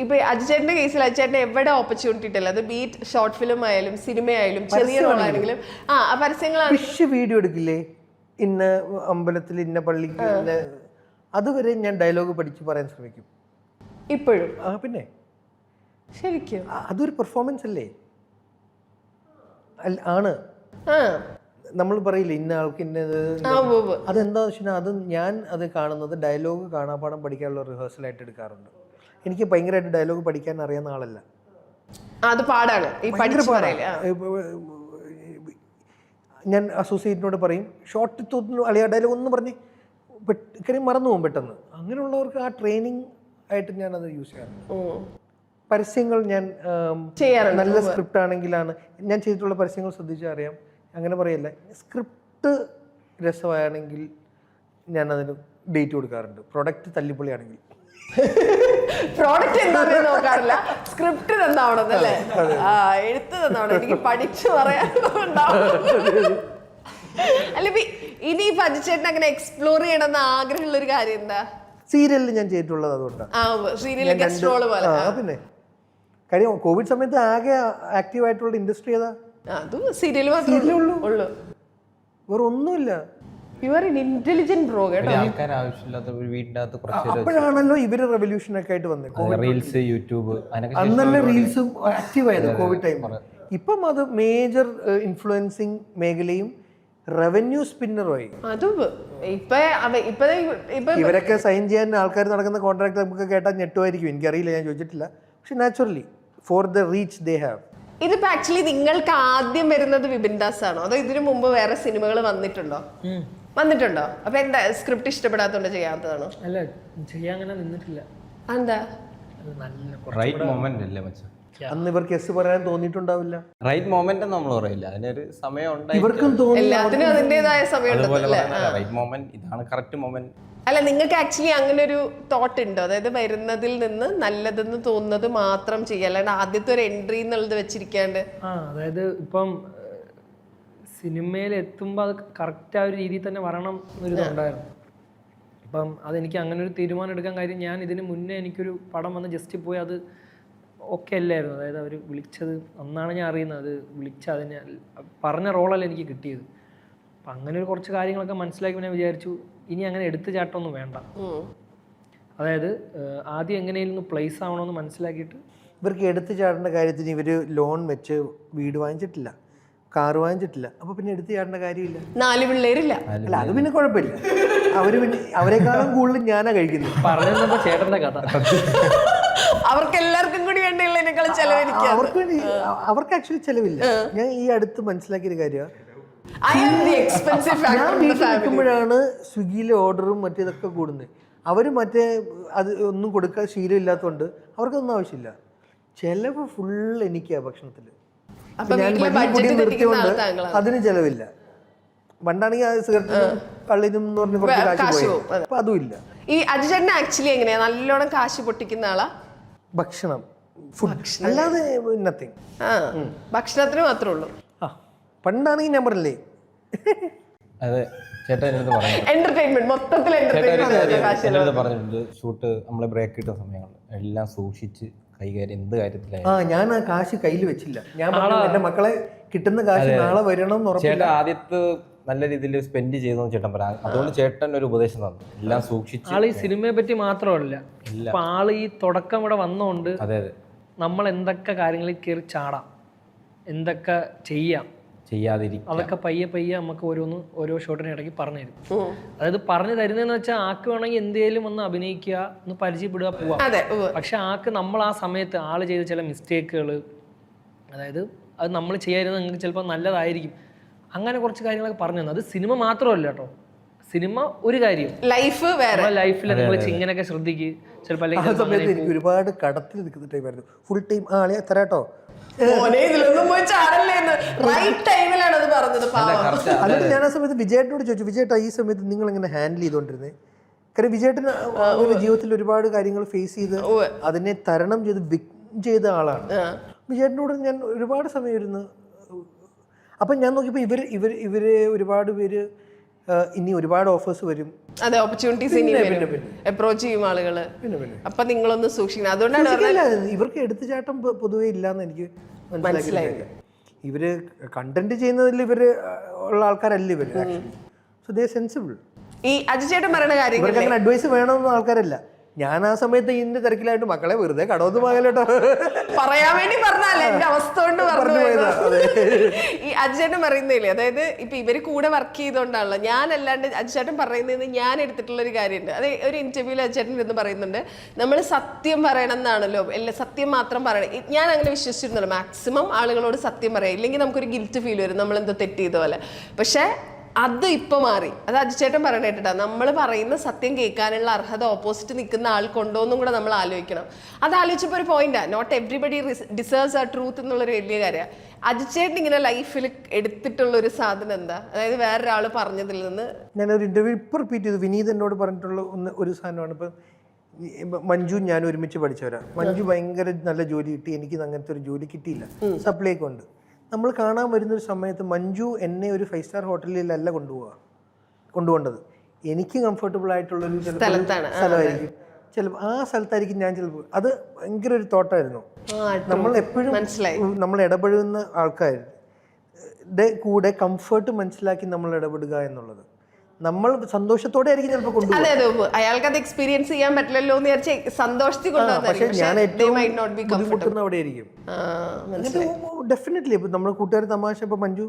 ഇപ്പൊ അജിച്ചേട്ടന്റെ കേസിൽ അജിച്ചേട്ടന് എവിടെ ഓപ്പർച്യൂണിറ്റി ഇട്ടല്ല, അത് ബീറ്റ് ഷോർട്ട് ഫിലിം ആയാലും സിനിമ ആയാലും ചെറിയ റോളാണെങ്കിലും പരസ്യങ്ങളാണ്. വീഡിയോ എടുക്കില്ലേ, ഇന്ന അമ്പലത്തിൽ ഇന്ന പള്ളിക്ക്, അതുവരെ ഞാൻ ഡയലോഗ് പഠിച്ച് പറയാൻ ശ്രമിക്കും ഇപ്പോഴും. പിന്നെ ശരിക്കും അതൊരു പെർഫോമൻസ് അല്ലേ? ആണ്. നമ്മൾ പറയില്ലേ ഇന്ന ആൾക്ക് ഇന്നത്. അതെന്താ വെച്ചാൽ അത് ഞാൻ അത് കാണുന്നത് ഡയലോഗ് കാണാപ്പാടം പഠിക്കാനുള്ള റിഹേഴ്സലായിട്ട് എടുക്കാറുണ്ട്. എനിക്ക് ഭയങ്കരമായിട്ട് ഡയലോഗ് പഠിക്കാൻ അറിയാവുന്ന ആളല്ല. അത് പാടാണ്. ഞാൻ അസോസിയേറ്റിനോട് പറയും ഷോർട്ട് അളിയ ഡയലോഗ് ഒന്ന് പറഞ്ഞ് കാര്യം മറന്നു പോകും പെട്ടെന്ന്. അങ്ങനെയുള്ളവർക്ക് ആ ട്രെയിനിങ് ആയിട്ട് ഞാനത് യൂസ് ചെയ്യാറുണ്ട്. പരസ്യങ്ങൾ ഞാൻ നല്ല സ്ക്രിപ്റ്റ് ആണെങ്കിലാണ് ഞാൻ ചെയ്തിട്ടുള്ള പരസ്യങ്ങൾ ശ്രദ്ധിച്ചാൽ അറിയാം. അങ്ങനെ പറയല്ല, സ്ക്രിപ്റ്റ് രസമാണെങ്കിൽ ഞാൻ അതിന് ഡേറ്റ് കൊടുക്കാറുണ്ട്. പ്രൊഡക്റ്റ് തല്ലിപ്പൊളിയാണെങ്കിൽ പ്രോഡക്റ്റ് എന്താണെന്ന് നോക്കാറില്ല, സ്ക്രിപ്റ്റ് തന്നാവണമെന്നല്ലേ, എഴുത്ത് തന്നാവണം. എനിക്ക് പഠിച്ചു പറയാനുണ്ടാവും. അല്ല ഇനി പജിച്ചേട്ടൻ അങ്ങനെ എക്സ്പ്ലോർ ചെയ്യണമെന്ന് ആഗ്രഹമുള്ള ഒരു കാര്യം എന്താ? സീരിയലിൽ ഞാൻ ചെയ്തിട്ടുള്ളത് അതുകൊണ്ടാണ്. പിന്നെ കാര്യം കോവിഡ് സമയത്ത് ആകെ ആക്റ്റീവ് ആയിട്ടുള്ള ഇൻഡസ്ട്രി ഏതാ? സീരിയൽ ഉള്ളൂ, വേറെ ഒന്നുമില്ല. അപ്പോഴാണല്ലോ ഇവര് റെവല്യൂഷൻ ഒക്കെ ആയിട്ട് വന്നത്. അന്നല്ലേ റീൽസും ആക്റ്റീവ് ആയത് കോവിഡ് ടൈം. ഇപ്പം അത് മേജർ ഇൻഫ്ലുവൻസിങ് മേഖലയും റവന്യൂ സ്പിന്നറുമായി. ഇവരൊക്കെ സൈൻ ചെയ്യാൻ ആൾക്കാർ നടക്കുന്ന കോൺട്രാക്ട് നമുക്ക് കേട്ടാൽ ഞെട്ടുമായിരിക്കും, എനിക്കറിയില്ല, ഞാൻ ചോദിച്ചിട്ടില്ല. പക്ഷെ naturally for the reach they have. ഇതിപ്പോ ആക്ച്വലി നിങ്ങൾക്ക് ആദ്യം വരുന്നത് വിപിൻ ദാസ് ആണോ അതോ ഇതിനു മുമ്പ് വേറെ സിനിമകൾ വന്നിട്ടുണ്ടോ? വന്നിട്ടുണ്ടോ? അപ്പൊ എന്താ സ്ക്രിപ്റ്റ് ഇഷ്ടപ്പെടാത്തോണ്ട് ചെയ്യാത്തതാണോ? അല്ല, ചെയ്യാൻ അങ്ങനെ നിന്നിട്ടില്ല. എന്താ അത് നല്ല റൈറ്റ് മൊമെന്റ് അല്ലേ മച്ചാ? അന്ന് ഇവർക്ക് എസ് പറയാൻ തോന്നിയിട്ടുണ്ടാവില്ല. റൈറ്റ് മൊമെന്റ് നമ്മൾ പറയില്ല, അതിനൊരു സമയം ഉണ്ടായി. ഇവർക്കും തോന്നി. എല്ലാത്തിനും അതിന്റേതായ സമയം അതുപോലെ ഉണ്ടല്ലോ. റൈറ്റ് മൊമെന്റ് ഇതാണ് കറക്റ്റ് മൊമെന്റ്. അല്ല, നിങ്ങൾക്ക് ആക്ച്വലി അങ്ങനെ ഒരു തോട്ട് ഉണ്ടോ? അതായത് വരുന്നതിൽ നിന്ന് നല്ലതെന്ന് തോന്നുന്നത് മാത്രം ചെയ്യുക, അല്ലാണ്ട് ആദ്യത്തെ ഒരു എൻട്രി എന്നുള്ളത് വെച്ചിരിക്കാണ്ട്. അതായത് ഇപ്പം സിനിമയിൽ എത്തുമ്പോൾ അത് കറക്റ്റ് ആ ഒരു രീതിയിൽ തന്നെ വരണം എന്നൊരിതുണ്ടായിരുന്നു. അപ്പം അതെനിക്ക് അങ്ങനെ ഒരു തീരുമാനം എടുക്കാൻ കാര്യം, ഞാൻ ഇതിന് മുന്നേ എനിക്കൊരു പടം വന്ന് ജസ്റ്റ് പോയി അത് ഓക്കെ അല്ലായിരുന്നു. അതായത് അവർ വിളിച്ചത് അന്നാണ് ഞാൻ അറിയുന്നത്, അത് വിളിച്ച അതിന് പറഞ്ഞ റോളല്ല എനിക്ക് കിട്ടിയത്. അപ്പം അങ്ങനെ ഒരു കുറച്ച് കാര്യങ്ങളൊക്കെ മനസ്സിലാക്കി ഞാൻ വിചാരിച്ചു ഇനി അങ്ങനെ എടുത്തു ചാട്ടമൊന്നും വേണ്ട. അതായത് ആദ്യം എങ്ങനെയായിരുന്നു പ്ലേസ് ആവണമെന്ന് മനസ്സിലാക്കിയിട്ട്. ഇവർക്ക് എടുത്തു ചാടേണ്ട കാര്യത്തിന് ഇവർ ലോൺ വെച്ച് വീട് വാങ്ങിച്ചിട്ടില്ല, കാറ് വാങ്ങിച്ചിട്ടില്ല. അപ്പോൾ പിന്നെ എടുത്തു ചാടേണ്ട കാര്യമില്ല. 4 പിള്ളേരില്ല. അല്ല, അത് പിന്നെ കുഴപ്പമില്ല. അവർ പിന്നെ അവരെക്കാളും കൂടുതൽ ഞാനാ കഴിക്കുന്നത്. പറഞ്ഞപ്പോൾ ചേട്ടൻ്റെ കഥ അവർക്ക് എല്ലാവർക്കും കൂടി വേണ്ടിയുള്ളതിനേക്കാളും ചെലവഴിക്കുക. അവർക്ക് ആക്ച്വലി ചെലവില്ല. ഞാൻ ഈ അടുത്ത് മനസ്സിലാക്കിയൊരു കാര്യമാണ്, ഞാൻ വീട്ടിൽ നിൽക്കുമ്പോഴാണ് സ്വിഗ്ഗിയിലെ ഓർഡറും മറ്റേതൊക്കെ കൂടുന്നത്. അവർ മറ്റേ അത് ഒന്നും കൊടുക്കാൻ ശീലമില്ലാത്തതുകൊണ്ട് അവർക്കൊന്നും ആവശ്യമില്ല. ചെലവ് ഫുൾ എനിക്കാ ഭക്ഷണത്തിൽ. ഞാൻ നിർത്തിയോണ്ട് അതിന് ചെലവില്ല. പണ്ടാണെങ്കിൽ സിഗരറ്റിനും കള്ളിനും എന്ന് പറഞ്ഞ് കുറച്ച് കാശ് പോയി. അപ്പൊ അതും ഇല്ല. ഈ അജുചേട്ടൻ ആക്ച്വലി എങ്ങനെയാ നല്ലോണം കാശ് പൊട്ടിക്കുന്ന ആളാ? ഭക്ഷണം, ഫുഡ്, അല്ലാതെ നത്തിങ്. ഭക്ഷണത്തിന് മാത്രമേ ഉള്ളൂ. പണ്ടാണെങ്കിൽ ഞാൻ പറഞ്ഞില്ലേ, അതെ ചേട്ടൻ എൻ്റെ അടുത്ത് പറഞ്ഞു, എന്റർടൈൻമെന്റ് മൊത്തത്തിൽ എന്നോട് പറഞ്ഞിട്ടുണ്ട് ഷൂട്ട് നമ്മളെ ബ്രേക്ക് കിട്ടുന്ന സമയങ്ങളിൽ എല്ലാം സൂക്ഷിച്ച് കൈകാര്യം എന്ത് കാര്യത്തിലായാലും. ഞാൻ ആ കാശ് കയ്യിൽ വെച്ചില്ല. ഞാൻ എന്റെ മക്കളെ കിട്ടുന്ന കാശ് നാളെ വരണം എന്ന് ഉറപ്പില്ല. ചേട്ടൻ ആദ്യത്തെ നല്ല രീതിയിൽ സ്പെൻഡ് ചെയ്തെന്ന് ചേട്ടൻ പറയാം. അതുകൊണ്ട് ചേട്ടൻ ഒരു ഉപദേശം തന്നു, എല്ലാം സൂക്ഷിച്ച്. ആള് ഈ സിനിമയെ പറ്റി മാത്രമല്ല, ഇപ്പൊ ആള് ഈ തുടക്കം ഇവിടെ വന്നോണ്ട് അതെ അതെ നമ്മൾ എന്തൊക്കെ കാര്യങ്ങളിൽ കയറി ചാടാം, എന്തൊക്കെ ചെയ്യാം, ചെയ്യാതിരിക്കും, അതൊക്കെ പയ്യെ പയ്യെ നമുക്ക് ഓരോ ഷോട്ടിന് ഇടയ്ക്ക് പറഞ്ഞു തരും. അതായത് പറഞ്ഞു തരുന്നതെന്ന് വെച്ചാൽ ആക്ക് വേണമെങ്കിൽ എന്തേലും ഒന്ന് അഭിനയിക്കുക, ഒന്ന് പരിചയപ്പെടുക, പോവാം. പക്ഷെ ആക്ക് നമ്മൾ ആ സമയത്ത് ആള് ചെയ്ത ചില മിസ്റ്റേക്കുകൾ, അതായത് അത് നമ്മൾ ചെയ്യാതിരുന്നത് നിങ്ങൾക്ക് ചിലപ്പോൾ നല്ലതായിരിക്കും, അങ്ങനെ കുറച്ച് കാര്യങ്ങളൊക്കെ പറഞ്ഞു തന്നു. അത് സിനിമ മാത്രമല്ല കേട്ടോ, സിനിമ ഒരു കാര്യം, ലൈഫ് വേറെ. ലൈഫിൽ നിങ്ങൾ ഇങ്ങനെയൊക്കെ ശ്രദ്ധിക്കുക. ചിലപ്പോൾ ആ സമയത്ത് എനിക്ക് ഒരുപാട് കടത്തിൽ നിൽക്കുന്ന ടൈമായിരുന്നു. ഫുൾ ടൈം ആളെ തരാട്ടോ, എന്നിട്ട് ഞാൻ ആ സമയത്ത് വിജയേട്ടനോട് ചോദിച്ചു, വിജയേട്ടാ ഈ സമയത്ത് നിങ്ങൾ എങ്ങനെ ഹാൻഡിൽ ചെയ്തുകൊണ്ടിരുന്നത്? കാര്യം വിജയേട്ടന് ജീവിതത്തിൽ ഒരുപാട് കാര്യങ്ങൾ ഫേസ് ചെയ്ത് അതിനെ തരണം ചെയ്ത ആളാണ്. വിജയേട്ടനോട് ഞാൻ ഒരുപാട് സമയം ഇരുന്ന്, അപ്പം ഞാൻ നോക്കിയപ്പോൾ ഇവര് ഒരുപാട് പേര് ഇനി ഒരുപാട് ഓഫേഴ്സ് വരും. അതെ, ഓപ്പർച്യൂണിറ്റീസ് അപ്രോച്ച് ചെയ്യും ആളുകള്. അപ്പൊ നിങ്ങളൊന്ന് സൂക്ഷിക്കണം. അതുകൊണ്ടാണ് ഇവർക്ക് എടുത്തുചാട്ടം പൊതുവേ ഇല്ലാന്ന് എനിക്ക് മനസ്സിലാക്കി. ഇവര് കണ്ടന്റ് ചെയ്യുന്നതിൽ ഇവര് ഉള്ള ആൾക്കാരല്ല ഇവര്. So they sensible. ഈ അജുചേട്ടൻ പറയുന്ന കാര്യങ്ങൾ ഇവർക്ക് അങ്ങനെ അഡ്വൈസ് വേണമെന്ന ആൾക്കാരല്ല. ഞാൻ ആ സമയത്ത് ഇതിന്റെ തിരക്കിലായിട്ട് മക്കളെ വെറുതെ കടവന്ന് പോകലോട്ടോ പറയാൻ വേണ്ടി പറഞ്ഞല്ലേ, എന്റെ അവസ്ഥ കൊണ്ട് പറഞ്ഞു. ഈ അജുചേട്ടൻ പറയുന്നില്ലേ, അതായത് ഇപ്പൊ ഇവര് കൂടെ വർക്ക് ചെയ്തോണ്ടാണല്ലോ. ഞാൻ അല്ലാണ്ട് അജുചേട്ടൻ പറയുന്നതെന്ന് ഞാൻ എടുത്തിട്ടുള്ള ഒരു കാര്യമുണ്ട്. അത് ഒരു ഇന്റർവ്യൂവിൽ അജുചേട്ടൻ ഇരുന്ന് പറയുന്നുണ്ട്, നമ്മൾ സത്യം പറയണം എന്നാണല്ലോ, അല്ല സത്യം മാത്രം പറയണം. ഞാൻ അങ്ങനെ വിശ്വസിച്ചിരുന്നല്ലോ, മാക്സിമം ആളുകളോട് സത്യം പറയാം, ഇല്ലെങ്കിൽ നമുക്കൊരു ഗിൽറ്റ് ഫീൽ വരും, നമ്മൾ എന്തോ തെറ്റ് ചെയ്ത പോലെ. പക്ഷെ അത് ഇപ്പൊ മാറി. അത് അജുചേട്ടൻ പറയണ കേട്ടിട്ടാ, നമ്മൾ പറയുന്ന സത്യം കേൾക്കാനുള്ള അർഹത ഓപ്പോസിറ്റ് നിൽക്കുന്ന ആൾക്കുണ്ടോന്നും കൂടെ നമ്മൾ ആലോചിക്കണം. അത് ആലോചിച്ചപ്പോൾ ഒരു പോയിന്റാ, നോട്ട് എവ്രിബഡി ഡിസേർവ്സ് ആ ട്രൂത്ത് എന്നുള്ളൊരു വലിയ കാര്യമാണ്. അജുചേട്ടൻ ഇങ്ങനെ ലൈഫിൽ എടുത്തിട്ടുള്ള ഒരു സാധനം എന്താ? അതായത് വേറൊരാൾ പറഞ്ഞതിൽ നിന്ന്. ഞാനൊരു ഇന്റർവ്യൂ ഇപ്പൊ റിപ്പീറ്റ് ചെയ്തു, വിനീത് എന്നോട് പറഞ്ഞിട്ടുള്ള ഒരു സാധനമാണ്. ഇപ്പം മഞ്ജു ഞാൻ ഒരുമിച്ച് പഠിച്ചവരാ. മഞ്ജു ഭയങ്കര നല്ല ജോലി കിട്ടി, എനിക്ക് അങ്ങനത്തെ ഒരു ജോലി കിട്ടിയില്ല. സപ്ലൈ കൊണ്ട് നമ്മൾ കാണാൻ വരുന്നൊരു സമയത്ത് മഞ്ജു എന്നെ ഒരു 5 സ്റ്റാർ ഹോട്ടലിലല്ല കൊണ്ടുപോകേണ്ടത്. എനിക്ക് കംഫർട്ടബിൾ ആയിട്ടുള്ളൊരു സ്ഥലമായിരിക്കും, ചിലപ്പോൾ ആ സ്ഥലത്തായിരിക്കും ഞാൻ ചിലപ്പോൾ. അത് ഭയങ്കര ഒരു തോട്ടായിരുന്നു. നമ്മൾ എപ്പോഴും നമ്മൾ ഇടപെടുന്ന ആൾക്കാരുടെ കൂടെ കംഫർട്ട് മനസ്സിലാക്കി നമ്മൾ ഇടപെടുക എന്നുള്ളത്. നമ്മൾ സന്തോഷത്തോടെ ആയിരിക്കും ചിലപ്പോൾ കൊണ്ടുപോകും. അയാൾക്ക് അത് എക്സ്പീരിയൻസ് ചെയ്യാൻ പറ്റില്ലല്ലോ എന്ന് വിചാരിച്ച് സന്തോഷത്തിൽ പക്ഷെ ഞാൻ ഏറ്റവും ബുദ്ധിമുട്ടുന്ന അവിടെ ആയിരിക്കും. ഡെഫിനറ്റ്ലി. ഇപ്പം നമ്മുടെ കൂട്ടുകാർ തമാശ ഇപ്പം മഞ്ജു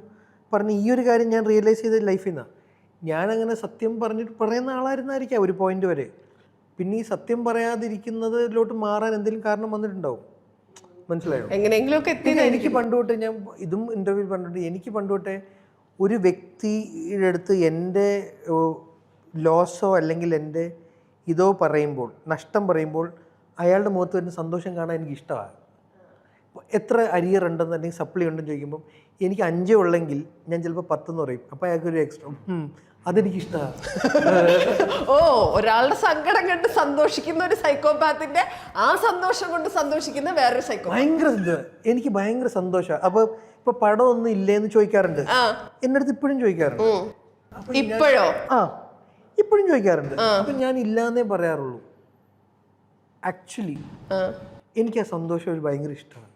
പറഞ്ഞ ഈ ഒരു കാര്യം ഞാൻ റിയലൈസ് ചെയ്ത ലൈഫിൽ നിന്നാണ്. ഞാനങ്ങനെ സത്യം പറയുന്ന ആളായിരുന്നായിരിക്കാം ഒരു പോയിന്റ് വരെ. പിന്നെ ഈ സത്യം പറയാതിരിക്കുന്നതിലോട്ട് മാറാൻ എന്തെങ്കിലും കാരണം വന്നിട്ടുണ്ടാവും. മനസ്സിലായോ? എങ്ങനെയെങ്കിലും എനിക്ക് പണ്ട് തൊട്ടേ, ഞാൻ ഇതും ഇന്റർവ്യൂ പണ്ടുതൊട്ട്, എനിക്ക് പണ്ട് തൊട്ടേ ഒരു വ്യക്തിയുടെ അടുത്ത് എൻ്റെ ലോസോ അല്ലെങ്കിൽ എൻ്റെ ഇതോ പറയുമ്പോൾ, നഷ്ടം പറയുമ്പോൾ അയാളുടെ മുഖത്ത് വരുന്ന സന്തോഷം കാണാൻ എനിക്ക് ഇഷ്ടമാണ്. എത്ര അരിയർ ഉണ്ടെന്ന് അല്ലെങ്കിൽ സപ്ലി ഉണ്ടെന്ന് ചോദിക്കുമ്പം എനിക്ക് 5 ഉള്ളെങ്കിൽ ഞാൻ ചിലപ്പോൾ 10 എന്ന് പറയും. അപ്പോൾ അയാൾക്കൊരു എക്സ്ട്രാ അതെനിക്കിഷ്ടമാണ്. ഓ, ഒരാളുടെ സങ്കടം കണ്ട് സന്തോഷിക്കുന്ന ഒരു സൈക്കോപാത്തിന്റെ ആ സന്തോഷം കൊണ്ട് സന്തോഷിക്കുന്ന വേറൊരു സൈക്കോ. ഭയങ്കര എനിക്ക് ഭയങ്കര സന്തോഷമാണ്. അപ്പോൾ ഇപ്പോൾ പടമൊന്നും ഇല്ലേന്ന് ചോദിക്കാറുണ്ട് എൻ്റെ അടുത്ത്, ഇപ്പോഴും ചോദിക്കാറുണ്ട്. ഇപ്പോഴോ? ഇപ്പോഴും ചോദിക്കാറുണ്ട്. അപ്പം ഞാൻ ഇല്ലാന്നേ പറയാറുള്ളൂ. ആക്ച്വലി എനിക്ക് ആ സന്തോഷം ഒരു ഭയങ്കര ഇഷ്ടമാണ്.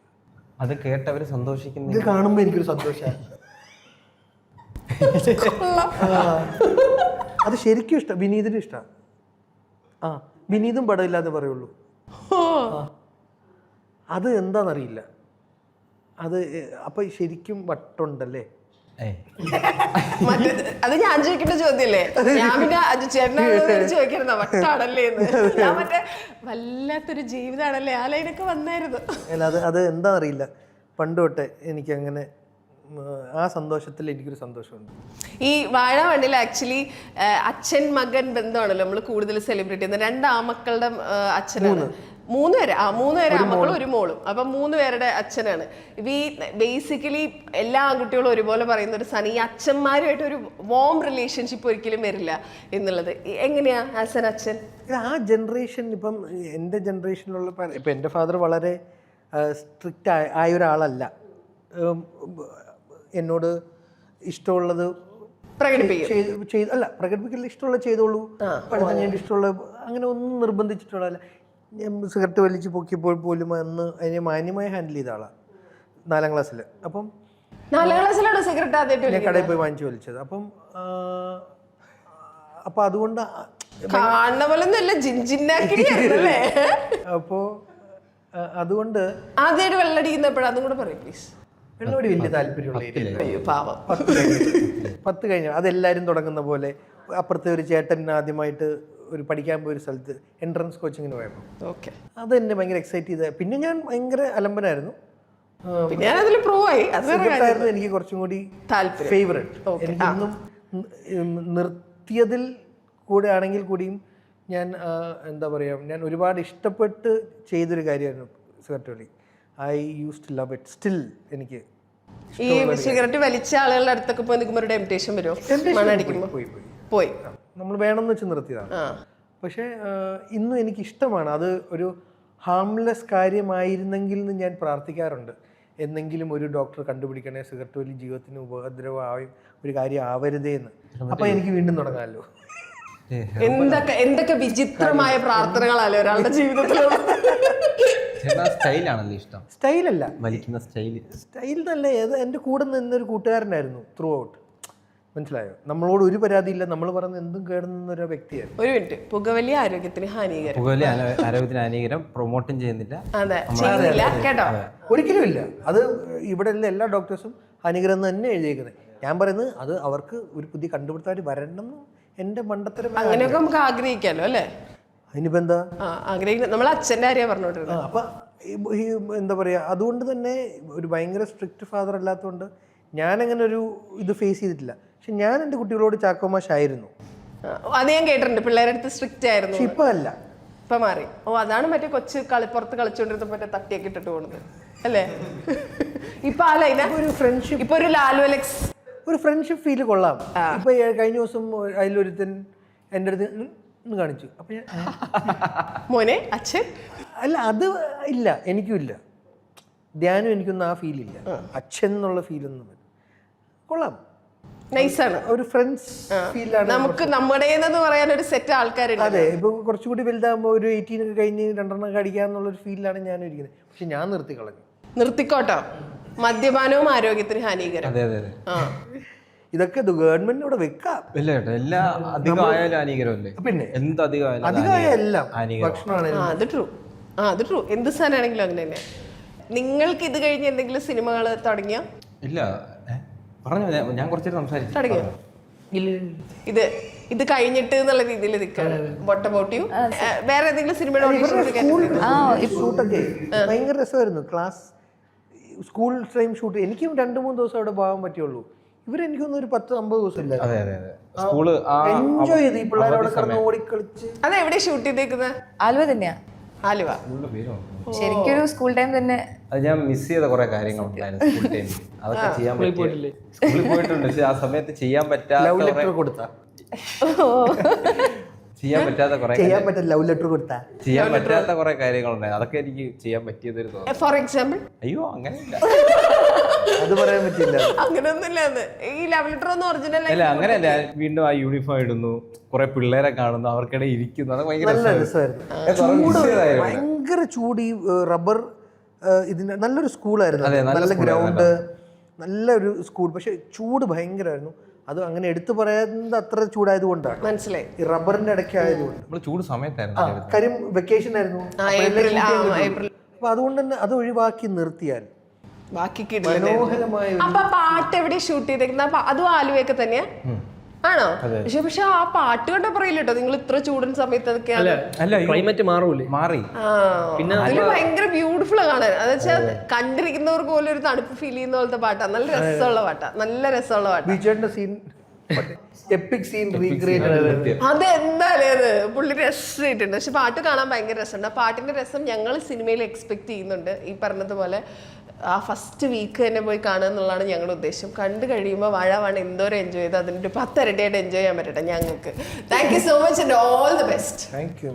അത് കേട്ടവര് സന്തോഷിക്കുന്നു. ഇത് കാണുമ്പോൾ എനിക്കൊരു സന്തോഷമാണ്. അത് ശരിക്കും ഇഷ്ടം. വിനീതിനും ഇഷ്ടമാണ്. വിനീതും പടമില്ലാതെ പറയുള്ളൂ. അത് എന്താണെന്നറിയില്ല. അത് അപ്പം ശരിക്കും വട്ടുണ്ടല്ലേ? അത് ഞാൻ ചോദിക്കേണ്ട ചോദ്യല്ലേ? ഞാൻ പിന്നെ ചേട്ടനോട് ചോദിക്കരുന്ന വട്ടാണല്ലേ എന്ന്. ഞാൻ മറ്റേ വല്ലാത്തൊരു ജീവിതമാണല്ലേ ആ ലൈനൊക്കെ വന്നായിരുന്നു. അല്ല, അത് എന്താണെന്നറിയില്ല. പണ്ട് തൊട്ടേ എനിക്കങ്ങനെ ആ സന്തോഷത്തിൽ എനിക്കൊരു സന്തോഷമുണ്ട്. ഈ വാഴ വണ്ടിയിൽ ആക്ച്വലി അച്ഛൻ മകൻ ബന്ധമാണല്ലോ നമ്മൾ കൂടുതൽ സെലിബ്രേറ്റ് ചെയ്യുന്നത്. 2 ആമക്കളുടെ അച്ഛനാണ്. 3 പേര് ആമക്കളും ഒരു മോളും. അപ്പം 3 പേരുടെ അച്ഛനാണ്. ഈ ബേസിക്കലി എല്ലാ ആൺകുട്ടികളും ഒരുപോലെ പറയുന്ന ഒരു സാധനം, ഈ അച്ഛന്മാരുമായിട്ട് ഒരു വോം റിലേഷൻഷിപ്പ് ഒരിക്കലും വരില്ല എന്നുള്ളത്. എങ്ങനെയാ ആസ് എൻ അച്ഛൻ? ആ ജനറേഷൻ, ഇപ്പം എൻ്റെ ജനറേഷനിലുള്ള ഇപ്പം എൻ്റെ ഫാദർ വളരെ സ്ട്രിക്റ്റ് ആയ ഒരാളല്ല. എന്നോട് ഇഷ്ടമുള്ളത് പ്രകടിപ്പിക്കൽ ഇഷ്ടമുള്ള ചെയ്തോളൂ, പഠിത്തം ഞാൻ ഇഷ്ടമുള്ള അങ്ങനെ ഒന്നും നിർബന്ധിച്ചിട്ടുള്ള. ഞാൻ സിഗരറ്റ് വലിച്ച് പൊക്കിയപ്പോൾ പോലും അന്ന് അതിനെ മാന്യമായി ഹാൻഡിൽ ചെയ്ത ആളാണ് 4ാം ക്ലാസ്സിൽ. അപ്പം 4ാം ക്ലാസ്സിലാണോ സിഗരറ്റ് ആദ്യമായിട്ട് ഞാൻ കടയിൽ പോയി വാങ്ങിച്ചു വലിച്ചത്. അപ്പം അതുകൊണ്ട് കാണുന്ന പോലൊന്നുമല്ല, ജിൻജിന്നാക്കില്ലേ. അപ്പോൾ അതുകൊണ്ട് ആദ്യമായിട്ട് വെള്ളടിക്കുന്നപ്പോഴാണ്, അതും കൂടെ പറയും പ്ലീസ്. വെള്ളോടി വലിയ താല്പര്യമുള്ള ഏരിയ. പാവം. 10 കഴിഞ്ഞു. അതെല്ലാവരും തുടങ്ങുന്ന പോലെ അപ്പുറത്തെ ഒരു ചേട്ടൻ ആദ്യമായിട്ട് ഒരു പഠിക്കാൻ പോയൊരു സ്ഥലത്ത് എൻട്രൻസ് കോച്ചിങ്ങിന് പോയപ്പോൾ അത് എന്നെ ഭയങ്കര എക്സൈറ്റ് ചെയ്ത. പിന്നെ ഞാൻ ഭയങ്കര അലമ്പനായിരുന്നു. പിന്നെ ഞാനതിൽ പ്രോ ആയി. അതായിരുന്നു എനിക്ക് കുറച്ചും കൂടി ഫേവറേറ്റ്. എനിക്കൊന്നും നിർത്തിയതിൽ കൂടെ ആണെങ്കിൽ കൂടിയും ഞാൻ എന്താ പറയുക, ഞാൻ ഒരുപാട് ഇഷ്ടപ്പെട്ട് ചെയ്തൊരു കാര്യമായിരുന്നു സിഗരറ്റ് വലി. I use to love it still. എനിക്ക് ഈ സിഗരറ്റ് വലിച്ച ആളുകളുടെ അടുത്തൊക്കെ പോയി നിൽക്കുമ്പോൾ ഒരു ടെംപ്റ്റേഷൻ വരുമോ? മണടിക്കുമ്പോൾ പോയി നമ്മൾ വേണമെന്ന് വെച്ച് നിർത്തിയതാണ്. പക്ഷേ ഇന്നും എനിക്കിഷ്ടമാണ്. അത് ഒരു ഹാംലെസ് കാര്യമായിരുന്നെങ്കിൽ എന്ന് ഞാൻ പ്രാർത്ഥിക്കാറുണ്ട്. എന്നെങ്കിലും ഒരു ഡോക്ടർ കണ്ടുപിടിക്കണേ സിഗരറ്റ് വലി ജീവിതത്തിന് ഉപദ്രവമായി ഒരു കാര്യം ആവരുതേ എന്ന്. അപ്പം എനിക്ക് വീണ്ടും തുടങ്ങാമല്ലോ. എന്തൊക്കെ വിചിത്രമായ പ്രാർത്ഥനകളല്ലേ ഒരാളുടെ ജീവിതത്തിൽ. സ്റ്റൈലാണല്ലോ ഇഷ്ടം. സ്റ്റൈലല്ല, വലിക്കുന്ന സ്റ്റൈൽ നല്ല. എൻ്റെ കൂടെ നിന്നൊരു കൂട്ടുകാരനായിരുന്നു ത്രൂ ഔട്ട്. മനസ്സിലായോ? നമ്മളോട് ഒരു പരാതിയില്ല. നമ്മൾ പറഞ്ഞ എന്തും കേടുന്നൊരു വ്യക്തിയായിരുന്നു. ഒരു മിനിറ്റ്, പുകവലി ആരോഗ്യത്തിന് ഹാനികരം. പുകവലി ആരോഗ്യത്തിന് ഹാനികരം, പ്രൊമോട്ടും ചെയ്യുന്നില്ല. അതെ, ചെയ്യുന്നില്ല കേട്ടോ. ഒരിക്കലും ഇല്ല. അത് ഇവിടെ എല്ലാ ഡോക്ടേഴ്സും ഹാനികരം എന്ന് തന്നെ എഴുതിയേക്കുന്നത്. ഞാൻ പറയുന്നത് അത് അവർക്ക് ഒരു പുതിയ കണ്ടുപിടുത്തമായിട്ട് വരണം എന്ന് എൻ്റെ മണ്ടത്തരം. അങ്ങനെയൊക്കെ നമുക്ക് ആഗ്രഹിക്കാമല്ലോ അല്ലേ? അതിനിപ്പോൾ എന്താ ആഗ്രഹിക്കുന്നത്? നമ്മൾ അച്ഛൻ്റെ കാര്യമാണ് പറഞ്ഞോണ്ടിരുന്നത്. അപ്പം എന്താ പറയുക, അതുകൊണ്ട് തന്നെ ഒരു ഭയങ്കര സ്ട്രിക്റ്റ് ഫാദർ അല്ലാത്തതുകൊണ്ട് ഞാനങ്ങനെ ഒരു ഇത് ഫേസ് ചെയ്തിട്ടില്ല. പക്ഷെ ഞാൻ എൻ്റെ കുട്ടികളോട് ചാക്കോമാഷായിരുന്നു. അത് ഞാൻ കേട്ടിട്ടുണ്ട്, പിള്ളേരുടെ അടുത്ത് സ്ട്രിക്റ്റ് ആയിരുന്നു. പക്ഷെ ഇപ്പം അല്ല, ഇപ്പം മാറി. അതാണ് മറ്റേ കൊച്ചു കളിപ്പുറത്ത് കളിച്ചുകൊണ്ടിരുന്ന മറ്റേ തട്ടിയൊക്കെ ഇട്ടിട്ട് പോകുന്നത് അല്ലേ? ഇപ്പം അല്ല, ഒരു ഫ്രണ്ട്ഷിപ്പ്, ഇപ്പൊ ഒരു ലാലു അലക്സ്, ഒരു ഫ്രണ്ട്ഷിപ്പ് ഫീല് കൊള്ളാം. ഇപ്പം കഴിഞ്ഞ ദിവസം അതിലൊരുത്തൻ എൻ്റെ അടുത്ത് കാണിച്ചു. അപ്പം ഞാൻ മോനെ അച്ഛൻ അല്ല, അത് ഇല്ല, എനിക്കും ഇല്ല. ധ്യാനം എനിക്കൊന്നും ആ ഫീലില്ല. അച്ഛൻ എന്നുള്ള ഫീലൊന്നും കൊള്ളാം, നൈസാണ്. ഒരു ഫ്രണ്ട്സ് ഫീലാണ് നമുക്ക് നമ്മുടേതെന്ന് പറയാൻ ഒരു സെറ്റ് ആൾക്കാരുണ്ട്. അതെ, ഇപ്പൊ കുറച്ചുകൂടി വലുതാകുമ്പോൾ ഒരു 18 ഒക്കെ കഴിഞ്ഞ് 2 അടിക്കാന്നുള്ളൊരു ഫീലിലാണ് ഞാൻ ഇരിക്കുന്നത്. പക്ഷെ ഞാൻ നിർത്തി കളഞ്ഞു. നിർത്തിക്കോട്ടോ, മദ്യപാനവും ആരോഗ്യത്തിന് ഹാനികരം. അതെ അതെ അതെ. ഇതൊക്കെ ഗവൺമെന്റ് ഇവിടെ വെക്കാം. ഇല്ല കേട്ടോ, എല്ലാ അധികമായാലും ഹാനികരമല്ലേ? പിന്നെ എന്ത് അധികമായ എല്ലാം ഭക്ഷണമാണ്. അത് ട്രൂ, അത് ട്രൂ. എന്ത് സാധനമാണെങ്കിലും അങ്ങനെ തന്നെ. നിങ്ങൾക്ക് ഇത് കഴിഞ്ഞ് എന്തെങ്കിലും സിനിമകൾ തുടങ്ങിയോ? ഇല്ല, പറഞ്ഞു ഞാൻ കുറച്ചേരം സംസാരിച്ചു. തുടങ്ങിയോ? ഇത് കഴിഞ്ഞിട്ട് എന്നുള്ള രീതിയിൽ നിൽക്കാണ്. What about you? വേറെ ഏതെങ്കിലും സിനിമയുടെ ഷൂട്ടൊക്കെ ഭയങ്കര രസമായിരുന്നു. Class school time shoot. എനിക്കും 2-3 ദിവസം അവിടെ പോകാൻ പറ്റുള്ളൂ. ഇവരെനിക്കൊന്നും ഒരു 10-50 ദിവസം ഇല്ല. അതെ അതെ അതെ സ്കൂള് എൻജോയ് ചെയ്ത് ഈ പിള്ളേരോടെ കിടന്ന് ഓടിക്കളിച്ച്. അതെവിടെ ഷൂട്ട് ചെയ്തേക്കുന്നത്? ആലുവ തന്നെയാ. ആലുവ. സ്കൂളിന്റെ പേര് ശരിക്കും ഒരു സ്കൂൾ ടൈം തന്നെ. അത് ഞാൻ മിസ് ചെയ്ത കുറെ കാര്യങ്ങളുണ്ടായിരുന്നു സ്കൂൾ ടൈമിൽ. അതൊക്കെ ചെയ്യാൻ പറ്റില്ല. സ്കൂളിൽ പോയിട്ടുണ്ട്, പക്ഷെ ആ സമയത്ത് ചെയ്യാൻ പറ്റാത്ത ലവ് ലെറ്റർ കൊടുത്താ ചെയ്യാൻ പറ്റാത്ത കുറെ ചെയ്യാൻ പറ്റില്ല. ലവ് ലെറ്റർ കൊടുത്താ ചെയ്യാൻ പറ്റാത്ത കുറെ കാര്യങ്ങളുണ്ടായിരുന്നു. അതൊക്കെ എനിക്ക് ചെയ്യാൻ പറ്റിയതൊരു തോന്നുന്നു. For example? അയ്യോ അങ്ങനെയില്ല, അത് പറയാൻ പറ്റില്ല. അങ്ങനെയൊന്നുമില്ല. ഈ ലവ് ലെറ്റർ ഒന്നും ഒറിജിനൽ അല്ല അങ്ങനെയല്ല. വീണ്ടും ആ യൂണിഫോം ഇടുന്നു, കുറെ പിള്ളേരെ കാണുന്നു, അവർക്കിടെ ഇരിക്കുന്നു, അതൊക്കെ ഭയങ്കര നല്ല രസമായിരുന്നു. രസമായിരുന്നു. ചൂട് ഭയങ്കര ചൂട്. ഈ റബ്ബർ ഇതിന്റെ നല്ലൊരു സ്കൂളായിരുന്നു, നല്ല ഗ്രൗണ്ട്, നല്ലൊരു സ്കൂൾ. പക്ഷെ ചൂട് ഭയങ്കരമായിരുന്നു. അത് അങ്ങനെ എടുത്തു പറയുന്നത് അത്ര ചൂടായത് കൊണ്ടാണ്. മനസ്സിലായി. ഈ റബ്ബറിന്റെ ഇടയ്ക്ക് ആയതുകൊണ്ട്. നമ്മള് ചൂട് സമയത്തായിരുന്നു. കാര്യം വെക്കേഷൻ ആയിരുന്നു. ഏപ്രിൽ. അപ്പൊ അതുകൊണ്ട് തന്നെ അത് ഒഴിവാക്കി നിർത്തിയാൽ ബാക്കി മനോഹരമായ അപ്പൊ പാട്ട് എവിടെ ഷൂട്ട് ചെയ്തേക്കുന്ന? അതും ആലുവയൊക്കെ തന്നെയാ ആണോ? പക്ഷെ ആ പാട്ട് കണ്ട പറയില്ല കേട്ടോ, നിങ്ങൾ ഇത്ര ചൂടൻ സമയത്ത് അതൊക്കെയാണ്. അല്ല ക്ലൈമറ്റ് മാറൂലേ? മാറി. പിന്നെ അതില് ഭയങ്കര ബ്യൂട്ടിഫുൾ കാണാൻ. അത് വെച്ചാൽ കണ്ടിരിക്കുന്നവർക്ക് പോലും ഒരു തണുപ്പ് ഫീൽ ചെയ്യുന്ന പോലത്തെ പാട്ടാ. നല്ല രസമുള്ള പാട്ടാ, നല്ല രസമുള്ള പാട്ടാ. ബീച്ചേട്ടന്റെ സീൻ, എപ്പിക് സീൻ റീക്രിയേറ്റ്. അതെന്തായാലും അത് പുള്ളി രസമായിട്ടുണ്ട്. പക്ഷെ പാട്ട് കാണാൻ ഭയങ്കര രസമുണ്ട്. ആ പാട്ടിന്റെ രസം ഞങ്ങൾ സിനിമയിൽ എക്സ്പെക്ട് ചെയ്യുന്നുണ്ട്. ഈ പറഞ്ഞതുപോലെ ആ ഫസ്റ്റ് വീക്ക് തന്നെ പോയി കാണുക എന്നുള്ളതാണ് ഞങ്ങളുടെ ഉദ്ദേശം. കണ്ടു കഴിയുമ്പോൾ വാഴ എന്തോരം എൻജോയ് ചെയ്ത് അതിൻ്റെ 10 ഇരട്ടിയായിട്ട് എൻജോയ് ചെയ്യാൻ പറ്റട്ടെ ഞങ്ങൾക്ക്. Thank you so much and all the best. Thank you.